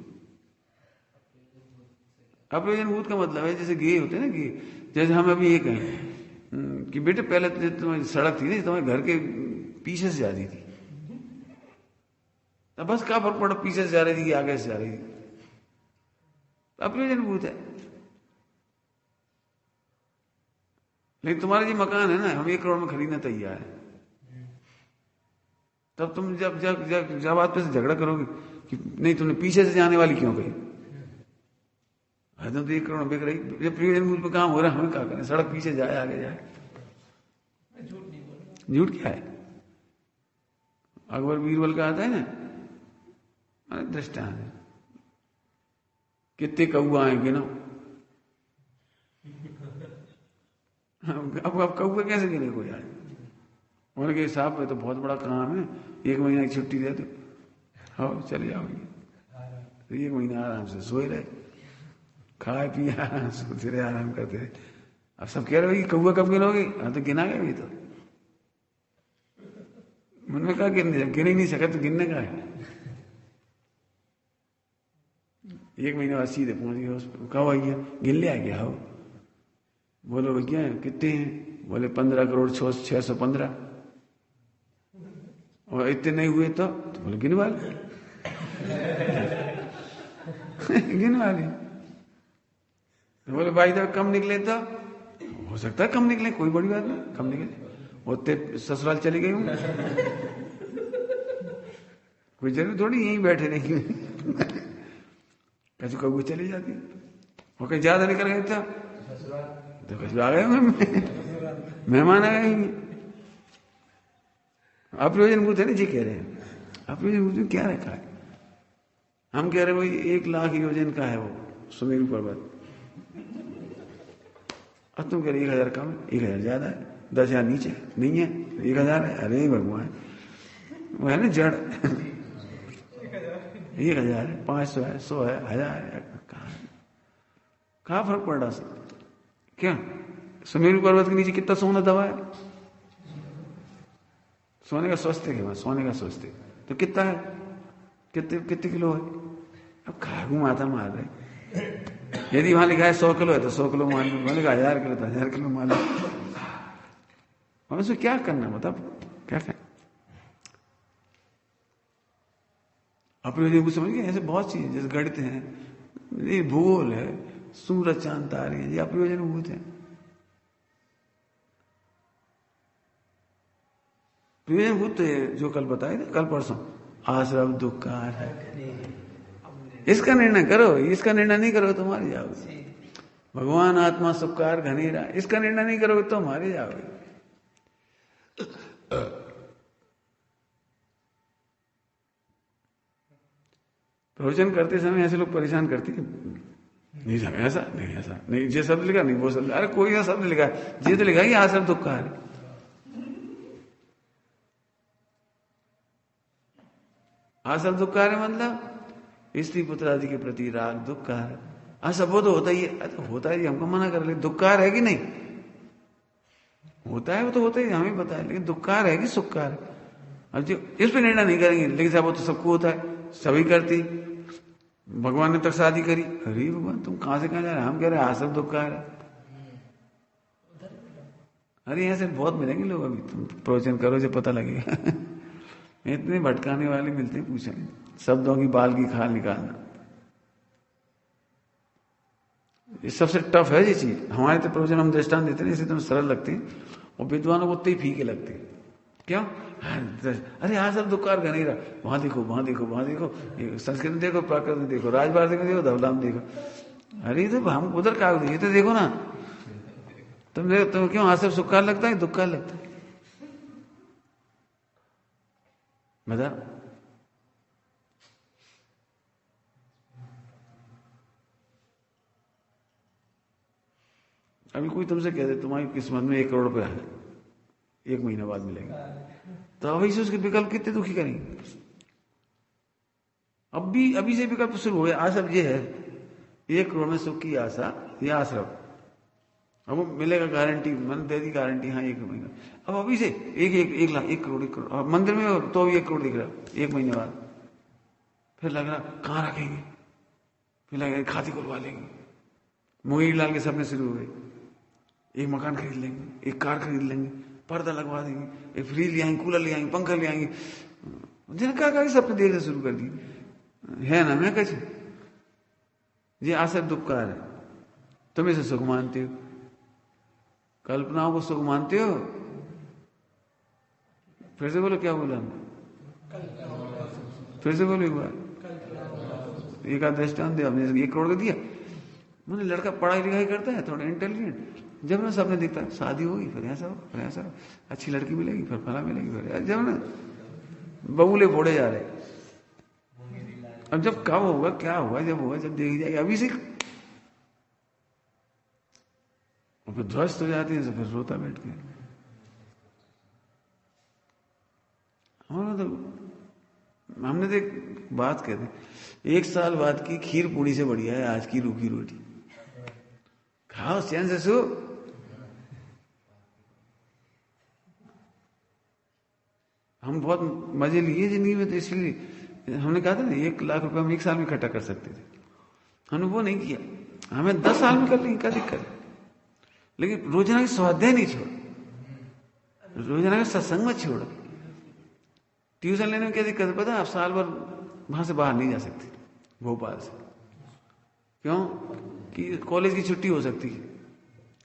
अप्रयोजन भूत का मतलब है जैसे गे होते हैं ना, कि जैसे हम अभी ये कहें कि बेटे पहले तो तुम्हारी सड़क थी ना, तुम्हारे घर के पीछे से जा रही थी, तो बस क्या फर्क पड़ा पीछे से जा रही थी कि आगे से जा रही थी? अप्रयोजन भूत है। लेकिन तुम्हारा जो मकान है ना, हम 1 करोड़ में खरीदना तैयार है, तब तुम जब बात पे से झगड़ा करोगे कि नहीं तुमने पीछे से जाने वाली क्यों कही? तुम तो 1 करोड़ में बिक रही, जब प्रयोजन भूत पे काम हो रहा है, हमें क्या करें? सड़क पीछे जाए आगे जाए, झूठ क्या है? अकबर बीरबल का आता है ना दृष्टांत, कितने कौआ आएंगे ना, अब कौआ कैसे गिने कोई आए? उनके साहब में तो बहुत बड़ा काम है, 1 महीना की छुट्टी दे दो, हाँ चले जाओगे, तो 1 महीना आराम से सोए रहे, खाए पिए आराम से सोते रहे, आराम करते रहे। अब सब कह रहे कौआ कब गिनोगे? हाँ तो गिना गया भी, तो मन में कहा गिनने, जब गिन ही नहीं सका तो गिनने का है। 1 महीने बाद सीधे पहुंच गया, कब आ गया? गिन ले आ गया हो। बोलो भैया कितने हैं? बोले 15 करोड़ 615। और इतने नहीं हुए तो बोले गिनवा ले। गिनवा ले। बोले भाई जब कम निकले तो हो सकता है कम निकले, कोई बड़ी बात नहीं, कम निकले। होते ससुराल चली गई हूँ, कोई जरूरी थोड़ी यहीं बैठे रहेंगे। कैसे कभी चली जाती और कहीं ज्यादा निकल गए था तो कैसे आ गए मेहमान आ गए होंगे। अप्रयोजन भूत है ना जी, कह रहे हैं अप्रयोजन भूत क्या रखा है। हम कह रहे भाई 1,00,000 योजन का है वो सुमेरु पर्वत, अब तुम कह रहे 1,000 कम है, 1,000 ज्यादा है, 10,000 नीचे नहीं है, 1,000 है। अरे भगवान वो है ना जड़ 1,000 है, 500 है, 100 है, 1,000 है, कहाँ फर्क पड़ रहा है क्या। सुमेरु पर्वत के नीचे कितना सोना दबा है, सोने का स्वस्तिक है वहां, सोने का स्वस्तिक तो कितना है, कितने किलो है। अब खागू माथा मार रहे, यदि वहां लिखा है 100 किलो है तो 100 किलो मान लो, वहां लिखा 1,000 किलो तो 1,000 किलो मान लो। उसमें क्या करना, मतलब क्या करना। अपने समझ गए, ऐसे बहुत चीजें जैसे गणित है, ये भूगोल है, सूरज चांद तारे हैं, ये अप्रयोजन भूत है। प्रयोजन भूत तो जो कल बताए थे, कल परसों आश्रव दुखकार है, इसका निर्णय करो, इसका निर्णय नहीं करो तो मारे जाओगे। भगवान आत्मा सुखकार घनेरा, इसका निर्णय नहीं करोगे तो मारे जाओगे। प्रवचन करते समय ऐसे लोग परेशान करते हैं, नहीं समझ ऐसा नहीं, ऐसा नहीं, ये शब्द लिखा नहीं वो शब्द, अरे कोई सा शब्द लिखा है, ये तो लिखा है आश्रम दुखकार है। आश्रम दुखकार है मतलब स्त्री पुत्र आदि के प्रति राग दुखकार है। सब वो तो होता ही है, तो होता है, हमको मना कर ले, दुखकार है कि नहीं, होता है वो तो होता ही, हमें पता है, लेकिन दुखकार है कि सुखकार है। अब जो इस पर निर्णय नहीं करेंगे, लेकिन साहब वो तो सबको होता है, सभी करती, भगवान ने तक शादी करी, अरे भगवान तुम कहां से कहां जा रहे, हम कह रहे हैं आश्रम दुखकार है। अरे ऐसे बहुत मिलेंगे लोग, अभी तुम प्रवचन करो जो पता लगेगा। इतने भटकाने वाले मिलते हैं, पूछेंगे शब्दों की बाल की खाल निकालना, ये सबसे टफ है ये चीज। हमारे तो प्रवचन हम दृष्टांत देते हैं, इसे तो सरल लगते हैं, और विद्वानों को उतने ही फीके लगते हैं। क्यों, अरे हाँ सब दुखकार घनेरा, वहां देखो वहां देखो वहां देखो, संस्कृत में देखो, प्राकृत में देखो, राजभारती में देखो, धवला में देखो। अरे तो हम उधर का ये तो देखो ना, तुम क्यों हाँ सब सुखकार लगता है दुखकार लगता है, बता। अभी कोई तुमसे कह दे तुम्हारी किस्मत में 1 करोड़ रुपया है, 1 महीना बाद मिलेगा, तो अभी से उसके विकल्प कितने दुखी करेंगे। अभी से विकल्प शुरू हो गया। आश्रम ये है, 1 करोड़ में सुख की आशा, ये आश्रम, अब वो मिलेगा गारंटी, मैंने दे दी गारंटी, हाँ 1 महीना। अब अभी से 1 लाख 1 करोड़ 1 करोड़, मंदिर में तो अभी 1 करोड़ दिख रहा है 1 महीने बाद, फिर लग रहा कहाँ रखेंगे, फिर लग रहा खाती खुलवा लेंगे। मोहिनी लाल के सपने शुरू हो गए, 1 मकान खरीद लेंगे, 1 कार खरीद लेंगे, पर्दा लगवा देंगे, 1 फ्रिज ले आएंगे, कूलर ले आएंगे, पंखा ले आएंगे, जिनका का सपने देखना शुरू कर दिए है ना। मैं कैसे, ये आश्रम दुखकार है, तुम इसे सुख मानते हो, कल्पनाओं को सुख मानते हो। फिर से बोलो, क्या बोला हमने, फिर से बोलो एक बार। एक आध दृष्टांत दिया हमने, 1 करोड़ का दिया, मैंने लड़का पढ़ाई लिखाई करता है, थोड़ा इंटेलिजेंट, जब ना सपने दिखता है शादी होगी, फिर ऐसा हो, फिर ऐसा हो, अच्छी लड़की मिलेगी, फिर फला मिलेगी, फिर जब ना बबूले फोड़े जा रहे। अब जब कब होगा, क्या होगा, जब होगा जब देखी जाएगी। अभी से फिर ध्वस्त हो जाती है, फिर रोता बैठ के। हमने तो एक बात कहते, 1 साल बाद की खीर पूड़ी से बढ़िया है आज की रूखी रोटी, खाओ चैन से सो। हम बहुत मजे लिए जिंदगी में, तो इसलिए हमने कहा था ना 1 लाख रुपए हम 1 साल में इकट्ठा कर सकते थे, हमने वो नहीं किया, हमें 10 साल में कर लेंगे, क्या दिक्कत है। लेकिन रोजाना की स्वाध्याय नहीं छोड़, रोजाना का सत्संग मत छोड़। ट्यूशन लेने में क्या दिक्कत है पता है, आप साल भर वहां से बाहर नहीं जा सकते भोपाल से, क्यों कि कॉलेज की छुट्टी हो सकती है,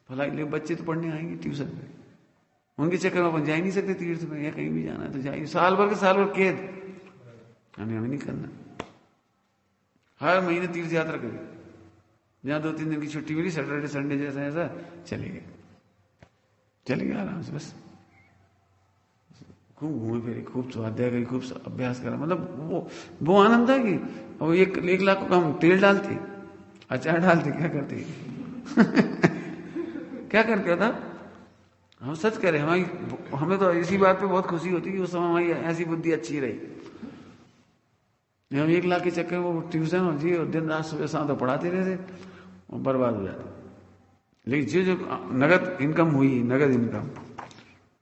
भला बच्चे तो पढ़ने आएंगे ट्यूशन में, उनके चक्कर में अपन जा ही नहीं सकते तीर्थ में, या कहीं भी जाना है तो जाइए, साल भर के साल भर कैद, हमें नहीं करना। हर महीने तीर्थ यात्रा करिए, जहां 2-3 दिन की छुट्टी मिली, सैटरडे संडे जैसा ऐसा चले गए आराम से, बस खूब घूमे फिरे, खूब स्वाध्याय करी, खूब अभ्यास करा। मतलब वो आनंद था कि वो 1 लाख को हम तेल डालते, अचार डालते, क्या करते क्या करते था। हम सच करें, हमें तो इसी बात पे बहुत खुशी होती कि उस समय हमारी ऐसी बुद्धि अच्छी रही। हम 1 लाख के चक्कर में वो ट्यूशन और जी और दिन रात सुबह शाम तो पढ़ाते रहते और बर्बाद हो जाते। लेकिन जो नगद इनकम हुई, नगद इनकम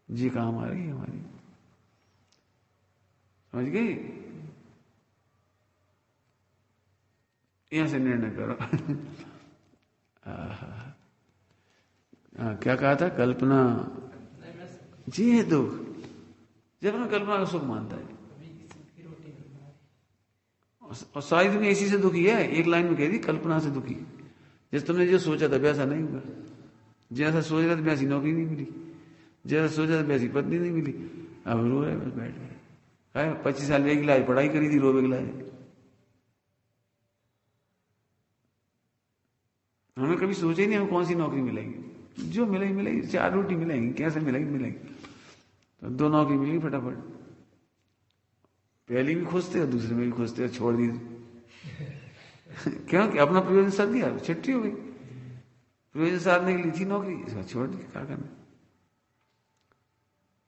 जी काम आ रही है हमारी, समझ गई। यहां से निर्णय करो। क्या कहा था, कल्पना जी है दुख, जब मैं कल्पना का सुख मानता है। और सारी दुनिया इसी से दुखी है, एक लाइन में कह दी, कल्पना से दुखी। जैसे तुमने जो सोचा था वैसा नहीं हुआ, जैसा सोच रहा था वैसी नौकरी नहीं मिली, जैसा सोचा था वैसी पत्नी नहीं मिली, अब रो रहे, बस बैठ गए। 25 साल एक गिलास पढ़ाई करी थी, रो गिलास। हमने कभी सोचा ही नहीं हमें कौन सी नौकरी मिलेगी, जो मिलेगी मिलेगी, 4 रोटी मिलेंगी, कैसे मिलेगी। तो 2 नौकरी मिलेगी फटाफट, पहली भी खुश थे और दूसरे में भी खुश थे, छोड़ दी। क्योंकि अपना प्रयोजन साध दिया, छुट्टी हो गई, प्रयोजन साधने के लिए थी नौकरी, इसका छोड़ दी, क्या करना।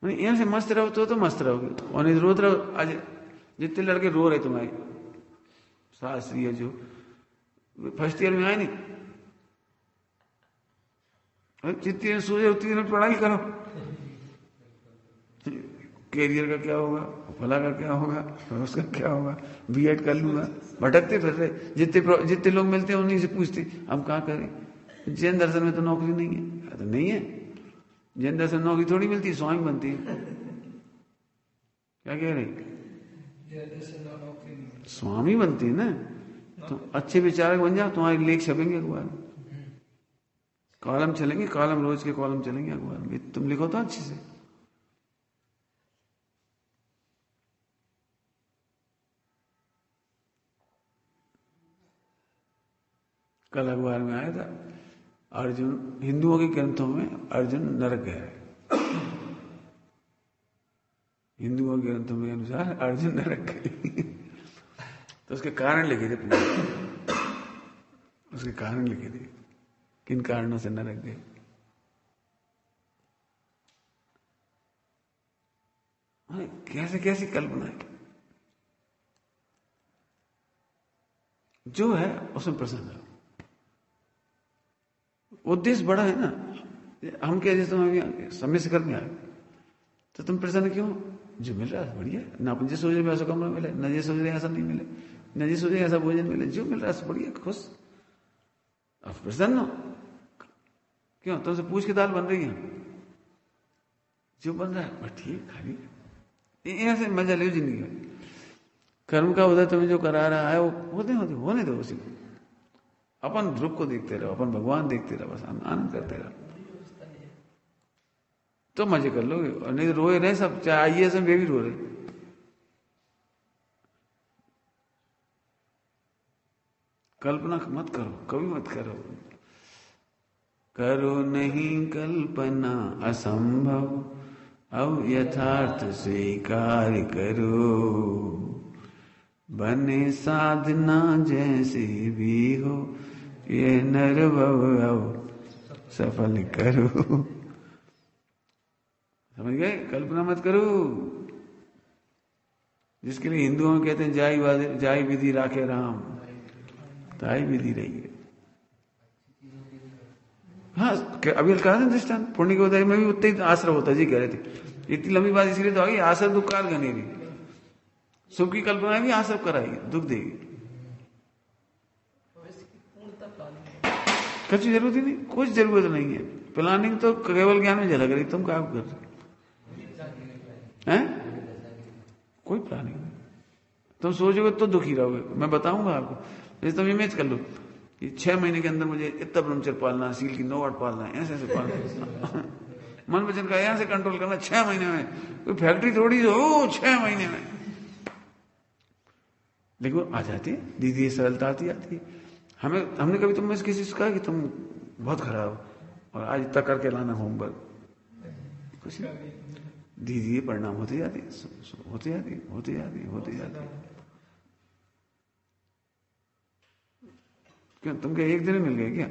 यहाँ से मस्त रहो तो मस्त रहोगे, और नहीं रोते रहो। आज जितने लड़के रो रहे तुम्हारे शास्त्री है जो फर्स्ट ईयर में आए नहीं, जितनी सोचे उतनी दिन पढ़ाई करो, कैरियर का क्या होगा, फला का क्या होगा, उसका क्या होगा, बीएड कर लूंगा। भटकते फिर रहे, जितने लोग मिलते हैं उन्हीं से पूछते हम कहाँ करें। जैन दर्शन में तो नौकरी नहीं है, तो नहीं है। जैन दर्शन नौकरी थोड़ी मिलती है, स्वामी बनती है। क्या कह रहे, स्वामी बनती है ना, तो अच्छे विचारक बन जाओ, तुम्हारे लेख छपेंगे अखबार में, कॉलम चलेंगे, कॉलम रोज के कॉलम चलेंगे अखबार में, तुम लिखो तो अच्छे से। कल अखबार में आया था, अर्जुन, हिंदुओं के ग्रंथों में अर्जुन नरक गया है। हिंदुओं के ग्रंथों के अनुसार अर्जुन नरक गए। तो उसके कारण लिखे थे पूरे, उसके कारण लिखे थे, किन कारणों से नरक गए। कैसे कैसी कल्पना है, जो है उसमें प्रसन्न है। उद्देश्य बड़ा है ना। हम क्या, जैसे तुम अभी समय से करने आए तो तुम प्रसन्न क्यों, जो मिल रहा है बढ़िया, ना अपन जो सोच रहे ऐसा कमरा मिले, न जो सोच रहे ऐसा नहीं मिले, न जो सोच रहे ऐसा भोजन मिले, जो मिल रहा है बढ़िया, खुश, अब प्रसन्न हो। क्यों, तुमसे पूछ के दाल बन रही है, जो बन रहा है बस ठीक, खाली ऐसे मजा ले जिंदगी में। कर्म का उदय तुम्हें जो करा रहा है वो होने दो उसी को। अपन ध्रुव को देखते रहो, अपन भगवान देखते रहो, बस आनंद करते रहो, तो मजे कर लोगे। और नहीं रोए रहे सब, चाहे आइए सब वे भी रो रहे। कल्पना मत करो, कभी मत करो, करो नहीं कल्पना असंभव, अब यथार्थ स्वीकार करो, बने साधना जैसे भी हो, ये नरभव अब सफल करो। समझ गए, कल्पना मत करो। जिसके लिए हिंदुओं में कहते हैं जाई विधि राखे राम, ताई विधि रही है। हाँ, अभी कहा था दृष्टान, पुण्य के उदय में भी उतना ही आश्रय होता, जी कह रहे थे। इतनी लंबी बात इसलिए तो आ गई, आश्रय दुख काल घनेरी, सुख की कल्पना भी आश्रय कराएगी, दुख देगी। कुछ जरूरत ही नहीं, कुछ जरूरत नहीं है। प्लानिंग तो केवल ज्ञान में झलक रही, तुम क्या कर रहे हैं? कोई प्लानिंग नहीं। तुम सोचोगे तो दुखी रहोगे। मैं बताऊंगा आपको, जैसे तुम इमेज कर लो कि 6 महीने के अंदर मुझे इतना ब्रह्मचर्य पालना, सील की 9 पालना है, ऐसे ऐसे पालना। मन वचन का यहां से कंट्रोल करना 6 महीने में, कोई फैक्ट्री थोड़ी हो 6 महीने में, लेकिन वो आ जाती है धीरे धीरे, सरलता आती है। हमने कभी तुम में से किसी से कहा कि तुम बहुत खराब और आज तक करके लाना होमवर्क, कुछ नहीं, धीरे धीरे परिणाम होते जाते होते जाते होते जाते होते जाते। क्यों तुम क्या एक दिन में मिल गए क्या?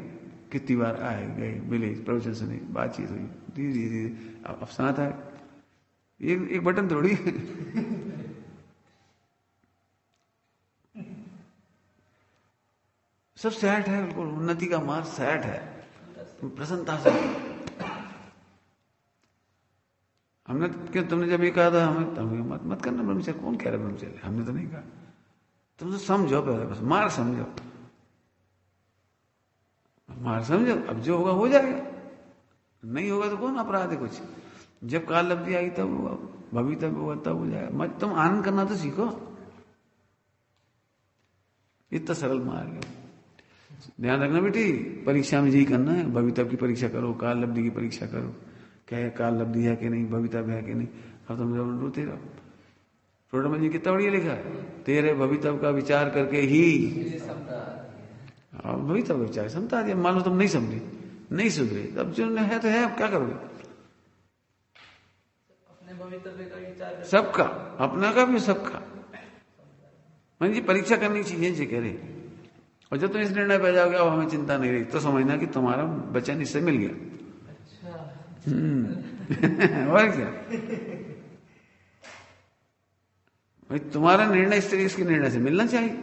कितनी बार आए गए, मिले, प्रवचन सुने, बातचीत हुई, धीरे धीरे अफसाना था, एक बटन थोड़ी। सब सेट है, बिल्कुल उन्नति का मार्ग सेट है, प्रसन्नता से। हमने क्यों, तुमने जब ये कहा था हमें मत करना ब्रह्मचर्य, कौन कह रहा ब्रह्मचर्य? हमने तो नहीं कहा। तुम तो समझो पहले, बस मार्ग समझो, मार्ग समझो, अब जो होगा हो जाएगा, नहीं होगा तो कौन अपराध है कुछ। जब काल लब्धि आई तब होगा, भविष्य तब होगा, तब हो जाएगा। मत तुम आनंद करना तो सीखो, इतना सरल मार्ग है। ध्यान रखना बेटी, परीक्षा में यही करना है, भविष्य की परीक्षा करो, काल लब्धि की परीक्षा करो, क्या है काल लब्धि है कि नहीं, भविष्य है कि नहीं। अब तुम जब रोते रहो, प्रोटोमल जी कितना बढ़िया लिखा है, तेरे भविष्य का विचार करके ही भविष्य का विचार समता दिया। मान लो तुम नहीं समझे, नहीं सुधरे, अब जो है तो है, अब क्या करोगे? अपने भविष्य का विचार सबका, अपना का भी सबका। मान जी परीक्षा करनी चाहिए जी कह रहे, और जब तुम इस निर्णय पे जाओगे अब हमें चिंता नहीं रही, तो समझना कि तुम्हारा वचन इससे मिल गया। अच्छा। और क्या भाई, तुम्हारा निर्णय इसके निर्णय से मिलना चाहिए।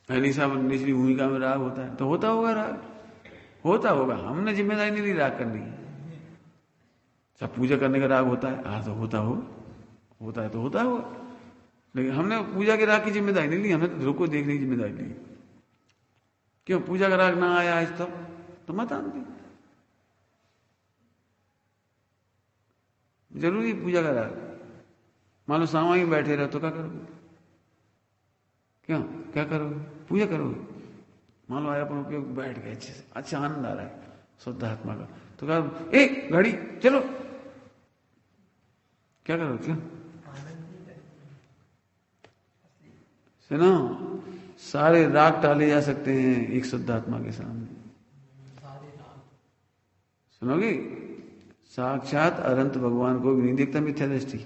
पहली साहब निचली भूमिका में राग होता है, तो होता होगा राग, होता होगा, हमने जिम्मेदारी नहीं ली राग करने की। सब पूजा करने का राग होता है, हाँ तो होता होगा, होता है तो होता होगा, लेकिन हमने पूजा के राग की जिम्मेदारी नहीं ली, हमने तो ध्रुव को देखने की जिम्मेदारी ली। क्यों? पूजा का राग ना आया आज तक तो मत आनती, जरूरी पूजा का राग। मान लो सामा ही बैठे रहो तो क्या करोगे? क्यों क्या करोगे? पूजा करोगे। मान लो आया अपन उपयोग, बैठ गए अच्छे से, अच्छा आनंद आ रहा है शुद्ध आत्मा का, तो कहा ए घड़ी चलो, क्या करोगे? क्यों? सुनो, सारे राग टाले जा सकते हैं एक शुद्ध आत्मा के सामने। सुनोगे, साक्षात अनंत भगवान को भी नहीं देखता मिथ्या दृष्टि,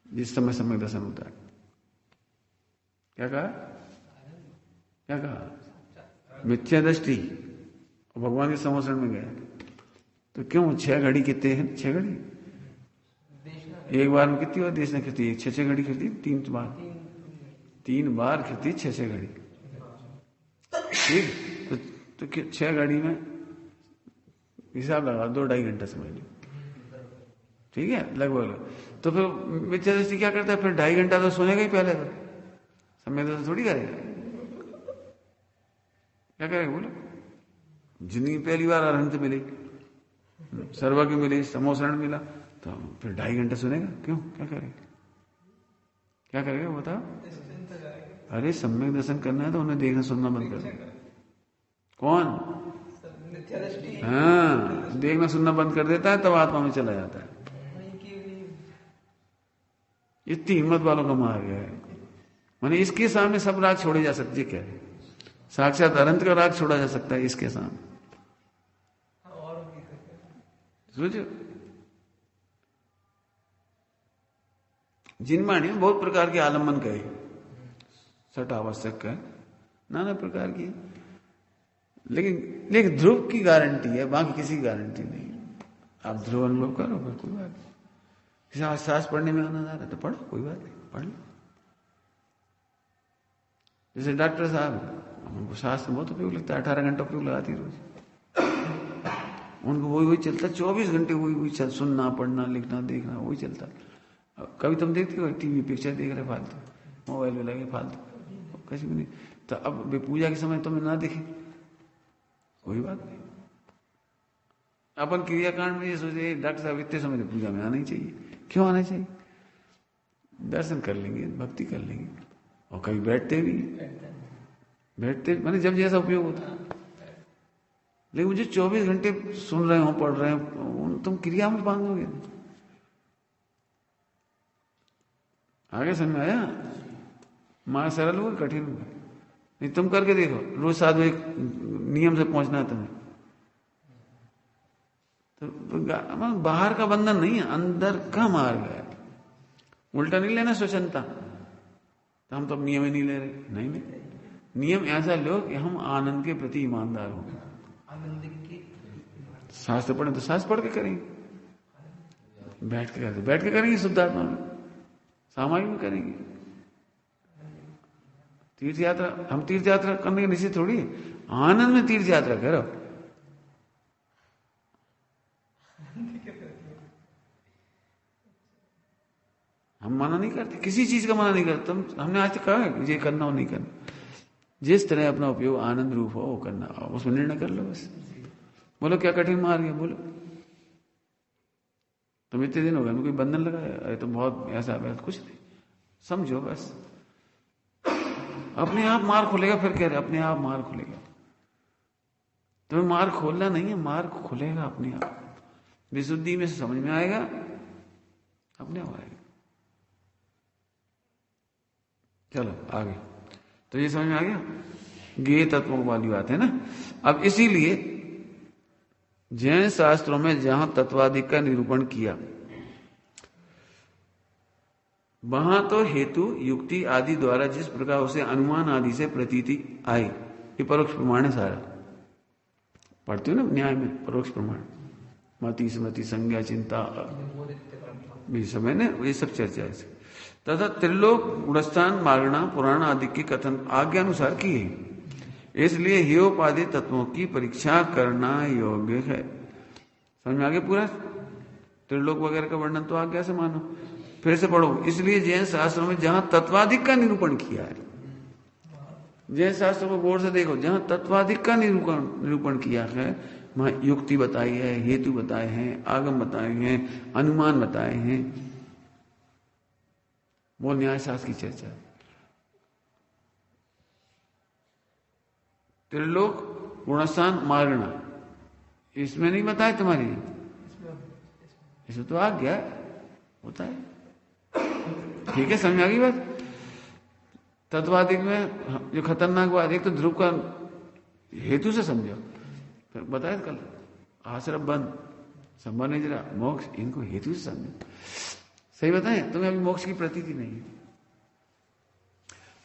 जिस समय समय दर्शन होता है। क्या कहा? क्या कहा? मिथ्या दृष्टि, और भगवान के समोषण में गया। तो क्यों 6 घड़ी कितने हैं? 6 घड़ी एक बार में कितनी बार देश ने खरीदी? 6 घड़ी खरीदी, 3 बार खरीदी 6 घड़ी, ठीक। तो 6 घड़ी में हिसाब लगा 2-2.5 घंटा समझ लो, ठीक है लगभग। तो फिर मिथ्या दृष्टि क्या करता है? फिर 2.5 घंटा तो सोनेगा ही पहले, तो समय तो थोड़ी करेगा। क्या करेगा बोलो? जिंदगी पहली बार अरहंत मिली, सर्वज्ञ मिली, समोसरण मिला, तो फिर 2.5 घंटा सुनेगा? क्यों? क्या करेगा? क्या करेगा बताओ? अरे सम्यक दर्शन करना है तो उन्हें देखना सुनना बंद कर देगा। कौन? हाँ, देखना सुनना बंद कर देता है, तब आत्मा में चला जाता है। इतनी हिम्मत वालों का मार्ग है। माने इसके सामने सब राग छोड़े जा सकते, क्या है? साक्षात अनंत का राग छोड़ा जा सकता है इसके सामने, सोचो। जिनवाणी में बहुत प्रकार के आलम्बन कहे, सट आवश्यक है, नाना प्रकार की, लेकिन ध्रुव की गारंटी है, बाकी किसी की गारंटी नहीं। आप ध्रुव अनुभव करो, फिर कोई बात नहीं। किसी सांस पढ़ने में आनंद आ रहा है तो पढ़ो, कोई बात नहीं, पढ़ लो। जैसे डॉक्टर साहब, उनको सांस में बहुत उपयोग लगता है, 18 घंटा उपयोग लगाती रोज, उनको वही चलता, 24 घंटे वही चल, सुनना, पढ़ना, लिखना, देखना, वही चलता। कभी तुम देखते हो टीवी पिक्चर देख रहे फालतू, मोबाइल में लगे फालतू, कैसे भी नहीं। तो अब पूजा के समय तुम्हें ना दिखे, कोई बात नहीं। अपन क्रियाकांड में ये सोचे डॉक्टर साहब इतने समय तो पूजा में आना ही चाहिए। क्यों आना चाहिए? दर्शन कर लेंगे, भक्ति कर लेंगे, और कभी बैठते भी, बैठते माने जब जैसा उपयोग होता है। लेकिन मुझे 24 घंटे सुन रहे हो, पढ़ रहे हो, तुम क्रिया में बांधोगे। आगे समझ में आया? मां सरल हुआ कठिन हुआ? नहीं, तुम करके देखो, रोज 7 बजे नियम से पहुंचना है तुम्हें। तो बाहर का बंधन नहीं है, अंदर का मार्ग है। उल्टा नहीं लेना स्वच्छंदता, तो हम तो अब नियम ही नहीं ले रहे। नहीं नहीं, नियम ऐसा लो कि हम आनंद के प्रति ईमानदार हो। आनंद की शास्त्र पढ़े तो शास्त्र पढ़ के करेंगे, बैठ के करते बैठ के करेंगे, शुद्धात्मा में सामाजिक में करेंगे। तीर्थ यात्रा, हम तीर्थ यात्रा करने के निश्चित थोड़ी है, आनंद में तीर्थ यात्रा करो। हम मना नहीं करते, किसी चीज का मना नहीं करते। तुम, हमने आज तक कहा है ये करना हो नहीं करना, जिस तरह अपना उपयोग आनंद रूप हो वो करना, उसमें निर्णय कर लो बस। बोलो क्या कठिन मार्ग है, बोलो। तुम इतने दिन हो गए कोई बंधन लगाया, अरे तुम बहुत ऐसा वैसा, कुछ नहीं, समझो बस। अपने आप मार्ग खुलेगा, फिर कह रहे अपने आप मार्ग खुलेगा। तुम्हें मार्ग खोलना नहीं है, मार्ग खुलेगा अपने आप। विशुद्धि में से समझ में आएगा, अपने आप आएगा। चलो आगे, तो ये समझ में आ गया ज्ञेय तत्वों वाली बात है ना। अब इसीलिए जैन शास्त्रों में जहां तत्वाधिक का निरूपण किया, वहां तो हेतु युक्ति आदि द्वारा जिस प्रकार उसे अनुमान आदि से प्रतीति आई, ये परोक्ष प्रमाण है सारा। पढ़ते हो ना न्याय में, परोक्ष प्रमाण, मति स्मृति संज्ञा चिंता भी समय ने, ये सब चर्चा है। तथा त्रिलोक गुणस्थान मार्गणा पुराण आदि के कथन आज्ञा अनुसार की है, इसलिए हेयोपाधि तत्वों की परीक्षा करना योग्य है। समझ में आगे पूरा? त्रिलोक वगैरह का वर्णन तो आज्ञा से मानो। फिर से पढ़ो, इसलिए जैन शास्त्रों में जहां तत्वाधिक का निरूपण किया है, जैन शास्त्रों को गौर से देखो, जहां तत्वाधिक का निरूपण किया है, वहां युक्ति बताई है, हेतु बताए हैं, आगम बताए हैं, अनुमान बताए हैं, वो न्याय शास्त्र की चर्चा। त्रिलोक गुणस्थान मार्गणा, इसमें नहीं बताए तुम्हारी, इसमें तो आज्ञा होता है। ठीक है, समझ आ गई बात? तत्वाधिक में जो खतरनाक बात, एक तो ध्रुव का हेतु से समझो, फिर बताया कल आश्रम बंद, संबंध निजरा, मोक्ष, इनको हेतु से समझो। सही बताए? तुम्हें अभी मोक्ष की प्रतीति नहीं है।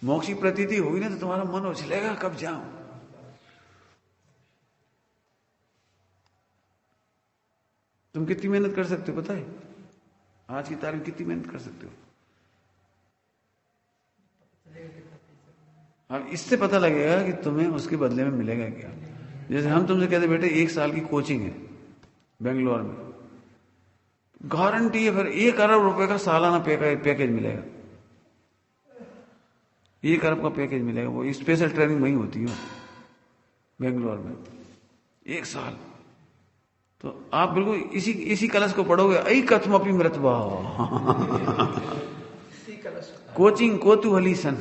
मोक्ष की प्रतीति होगी ना तो तुम्हारा मन उछलेगा कब जाऊं। तुम कितनी मेहनत कर सकते हो पता है? आज की तारीख कितनी मेहनत कर सकते हो? अब इससे पता लगेगा कि तुम्हें उसके बदले में मिलेगा क्या। जैसे हम तुमसे कहते बेटे 1 साल की कोचिंग है बेंगलोर में, गारंटी है फिर 1 अरब रुपए का सालाना पैकेज मिलेगा। 1 अरब का पैकेज मिलेगा, वो स्पेशल ट्रेनिंग वहीं होती है बेंगलोर में, 1 साल। तो आप बिल्कुल इसी कलश को पढ़ोगे, ऐ कथमपि मृतवा कोचिंग कोतूहली सन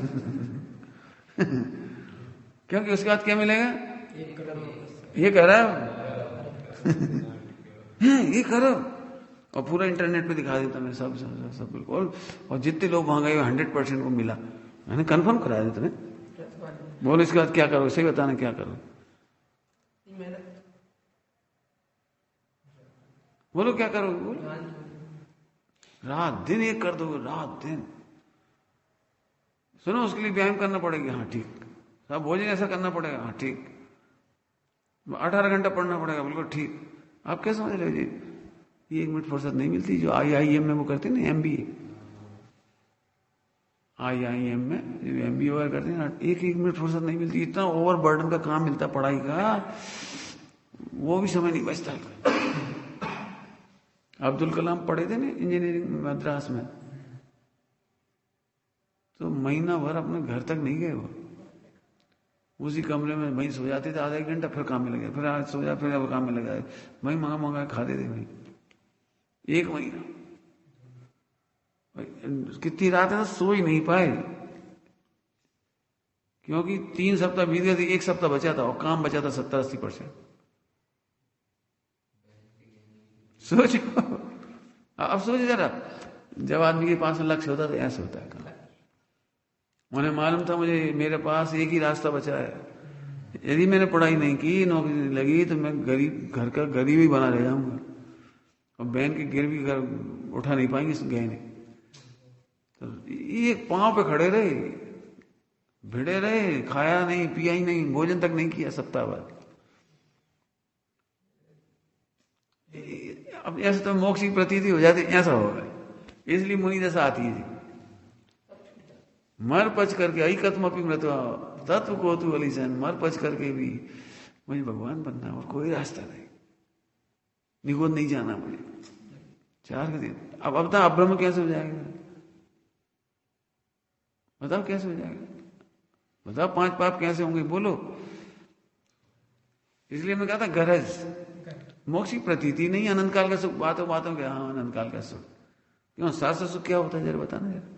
क्योंकि उसके बाद क्या मिलेगा? 1 अरब और पूरा इंटरनेट पे दिखा देता मैं सब सब सब बिल्कुल। और जितने लोग वहां गए 100% को मिला, मैंने कंफर्म कराया था तुम्हें। बोलो इसके बाद क्या करो, सही बताना क्या करो। बोलो क्या करोगे? बोलो रात दिन एक कर दोगे, रात दिन। सुनो उसके लिए व्यायाम करना पड़ेगा, हाँ ठीक। सब भोजन ऐसा करना पड़ेगा, हाँ ठीक। 18 घंटा पढ़ना पड़ेगा, बिल्कुल ठीक। आप क्या समझ रहे हो जी? ये 1 मिनट फुर्सत नहीं मिलती जो IIM में वो करते ना, MBA IIM में MBA वगैरह करते हैं ना, 1 मिनट फुर्सत नहीं मिलती। इतना ओवर बर्डन का काम मिलता पढ़ाई का, वो भी समय नहीं बचता। अब्दुल कलाम पढ़े थे ना इंजीनियरिंग मद्रास में, तो महीना भर अपने घर तक नहीं गए वो, उसी कमरे में वहीं सो जाते थे आधा 1 घंटा, फिर काम में लगे, फिर आज सो जाए, फिर अब काम में लगा, वहीं मंगा खाते थे वहीं 1 महीना। कितनी रातें तो सो ही नहीं पाए, क्योंकि 3 सप्ताह बीत गए थे, 1 सप्ताह बचा था और काम बचा था 70-80%। सोचो, अब सोचो जरा, जब आदमी के पास लक्ष्य होता तो ऐसे होता है। उन्हें मालूम था मुझे मेरे पास एक ही रास्ता बचा है, यदि मैंने पढ़ाई नहीं की, नौकरी नहीं लगी, तो मैं गरीब, घर का गरीब ही बना रह जाऊंगा, और बहन की गिरवी घर उठा नहीं पाएंगे गहने। तो ये पांव पे खड़े रहे, भिड़े रहे, खाया नहीं, पिया ही नहीं, भोजन तक नहीं किया सप्ताह भर। अब ऐसे तो मोक्ष की प्रतीति हो जाती, ऐसा होगा। इसलिए मुनि दशा आती है, मर पच करके ऐकत्मपि मृत्वा तत्व को तू अलीसन, मर पच करके भी मुझे भगवान बनना और कोई रास्ता नहीं, निगोद नहीं जाना मुझे। 4 के दिन अब अब्रह्म कैसे हो जाएगा? बताओ कैसे हो जाएगा? बताओ 5 पाप कैसे होंगे? बोलो। इसलिए मैं कहा था गरज मोक्ष की प्रतीति नहीं, अनंत काल का सुख। बातों के हाँ अनंत काल का सुख, क्यों? शास्त्र सुख क्या होता है जरा बताना यार।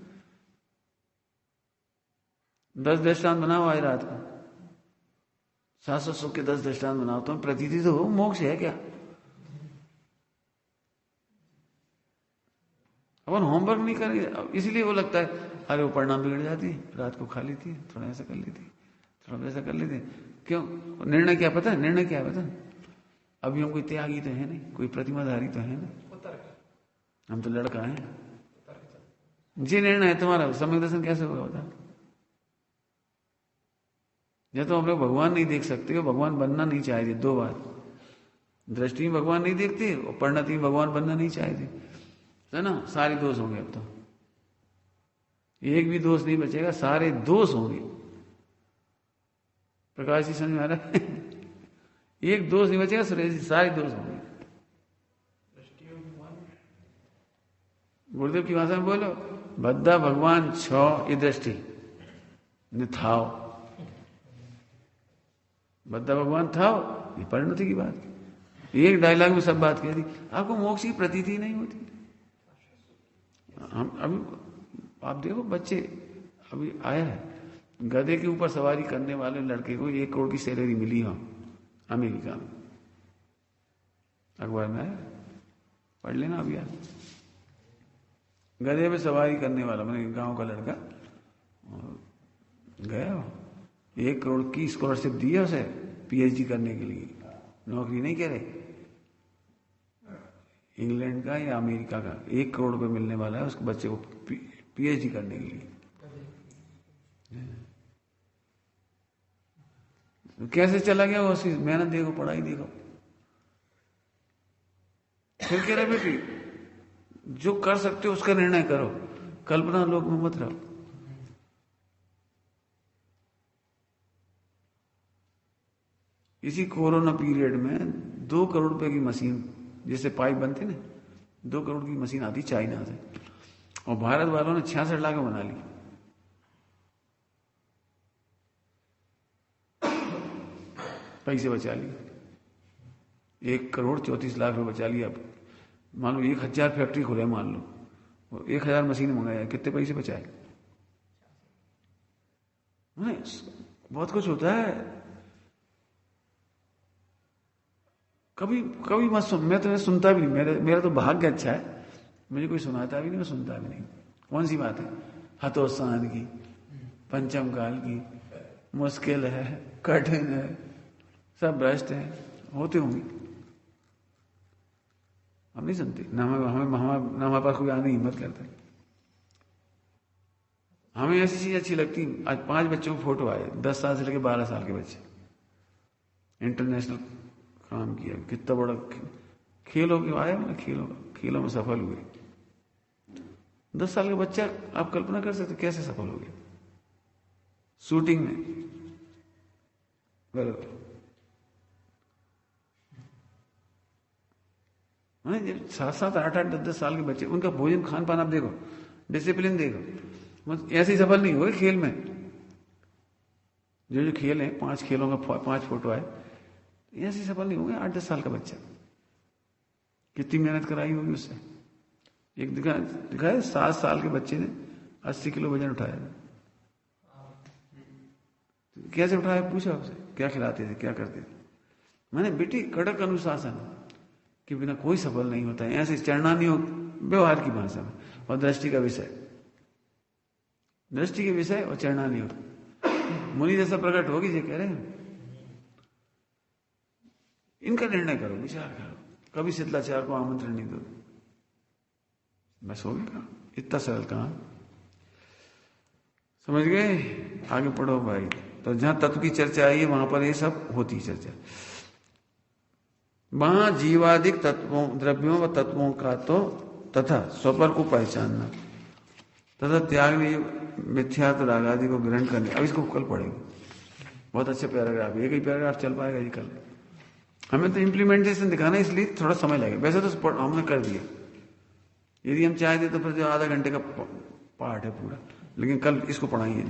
10 दृष्टांत बनाओ आज रात को, शास्त्र सुख के 10 दृष्टांत बनाओ, तो प्रतीति तो हो, मोक्ष है क्या? अपन होमवर्क नहीं करेंगे, इसलिए वो लगता है अरे वो परिणाम बिगड़ जाती है, रात को खा लेती है, थोड़ा ऐसा कर लेती है, थोड़ा वैसा कर लेती है। क्यों? निर्णय क्या पता है? निर्णय क्या है पता है? अभी हम कोई त्यागी तो है नहीं, कोई प्रतिमाधारी तो है नहीं, हम तो लड़का हैं। जी निर्णय है तुम्हारा, सम्यक दर्शन कैसे होगा बता? जब तो हम लोग भगवान नहीं देख सकते हो, भगवान बनना नहीं चाहते, 2 बात, दृष्टि में भगवान नहीं देखते और परिणति में भगवान बनना नहीं चाहते, है ना? सारे दोष होंगे। अब तो एक भी दोष नहीं बचेगा, सारे दोष होंगे। प्रकाश जी समझ में आ रहा है? एक दोष नहीं बचेगा सुरेश जी, सारे दोष होंगे। गुरुदेव की भाषा में बोलो, बद्धा भगवान छो ये दृष्टि थाओ, बद्धा भगवान थाओ, ये परिणति की बात। एक डायलॉग में सब बात कह दी। आपको मोक्ष की प्रतीति नहीं होती। हम अभी आप देखो, बच्चे अभी आया है, गधे के ऊपर सवारी करने वाले लड़के को 1 करोड़ की सैलरी मिली हो अमेरिका में, अखबार में आया, पढ़ लेना अभी यार। गधे पे सवारी करने वाला, मैंने गांव का लड़का गया, 1 करोड़ की स्कॉलरशिप दी है उसे पीएचडी करने के लिए, नौकरी नहीं कह रहे, इंग्लैंड का या अमेरिका का 1 करोड़ रुपये मिलने वाला है उसके बच्चे को पीएचडी करने के लिए। कैसे चला गया वो? उसकी मेहनत देखो, पढ़ाई देखो। फिर कह रहे बेटी जो कर सकते हो उसका निर्णय करो, कल्पना लोक में मत रहो। इसी कोरोना पीरियड में 2 करोड़ रुपए की मशीन, जैसे पाइप बनते ना, 2 करोड़ की मशीन आती चाइना से, और भारत वालों ने 66 लाख बना ली। पैसे बचा लिए, 1 करोड़ 34 लाख रुपए बचा लिया। अब मान लो 1000 फैक्ट्री खुले, मान लो 1000 मशीन मंगाया, कितने पैसे बचाए? बहुत कुछ होता है। कभी कभी मत सुन, मैं तो सुनता भी नहीं, मेरा तो भाग्य अच्छा है, मुझे कोई सुनाता भी नहीं, मैं सुनता भी नहीं। कौन सी बात है? हतोत्साहन की, पंचम काल की, मुश्किल है, कठिन है, सब भ्रष्ट है, होते होंगे, हम नहीं सुनते ना। हमारे पास कोई आने हिम्मत करता है। हमें ऐसी चीज अच्छी लगती। आज 5 बच्चों के फोटो आए, 10 साल से लेकर 12 साल के बच्चे, इंटरनेशनल काम किया, कितना बड़ा खेलों के आया, मतलब खेलों में सफल हुए। 10 साल का बच्चा, आप कल्पना कर सकते कैसे सफल हो गया शूटिंग में? बराबर 7-7, 8-8, 10-10 साल के बच्चे, उनका भोजन खान पान आप देखो, डिसिप्लिन देखो, ऐसे ही सफल नहीं हुए खेल में। जो खेल है, 5 खेलों का 5 फोटो आए, ऐसे सफल नहीं होंगे। 8-10 साल का बच्चा, कितनी मेहनत कराई होगी उससे। एक दिखाया 7 साल के बच्चे ने 80 किलो वजन उठाया। कैसे उठाया? पूछा उससे, क्या खिलाते थे, क्या करते थे? मैंने बेटी कड़क अनुशासन, कि बिना कोई सफल नहीं होता है, ऐसे चरणानी योग व्यवहार की भाषा में, और दृष्टि का विषय, दृष्टि के विषय और चरणानी योग मुनि जैसा प्रकट होगी ये कह रहे हैं। इनका निर्णय करो, विचार करो, कभी शीतलाचार्य को आमंत्रण नहीं दो, बस हो गया, इतना सरल काम। समझ गए? आगे पढ़ो भाई। तो जहां तत्व की चर्चा आई है वहां पर ये सब होती चर्चा। वहां जीवादिक तत्वों, द्रव्यों व तत्वों का तो तथा स्वपर को पहचानना तथा त्याग में मिथ्यात्व राग आदि को ग्रहण करने। अब इसको कल पढ़ेंगे, बहुत अच्छे पैराग्राफ, एक ही पैराग्राफ चल पाएगा जी कल। हमें तो इम्प्लीमेंटेशन दिखाना है, इसलिए थोड़ा समय लगेगा। वैसे तो हमने कर दिया, यदि हम चाहते तो फिर जो आधा घंटे का पाठ है पूरा, लेकिन कल इसको पढ़ाएंगे।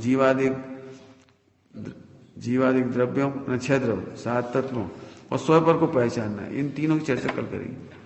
जीवादिक द्रव्यों, 6 द्रव्य, 7 तत्वों और स्वपर को पहचानना, इन तीनों की चर्चा कल करेंगे।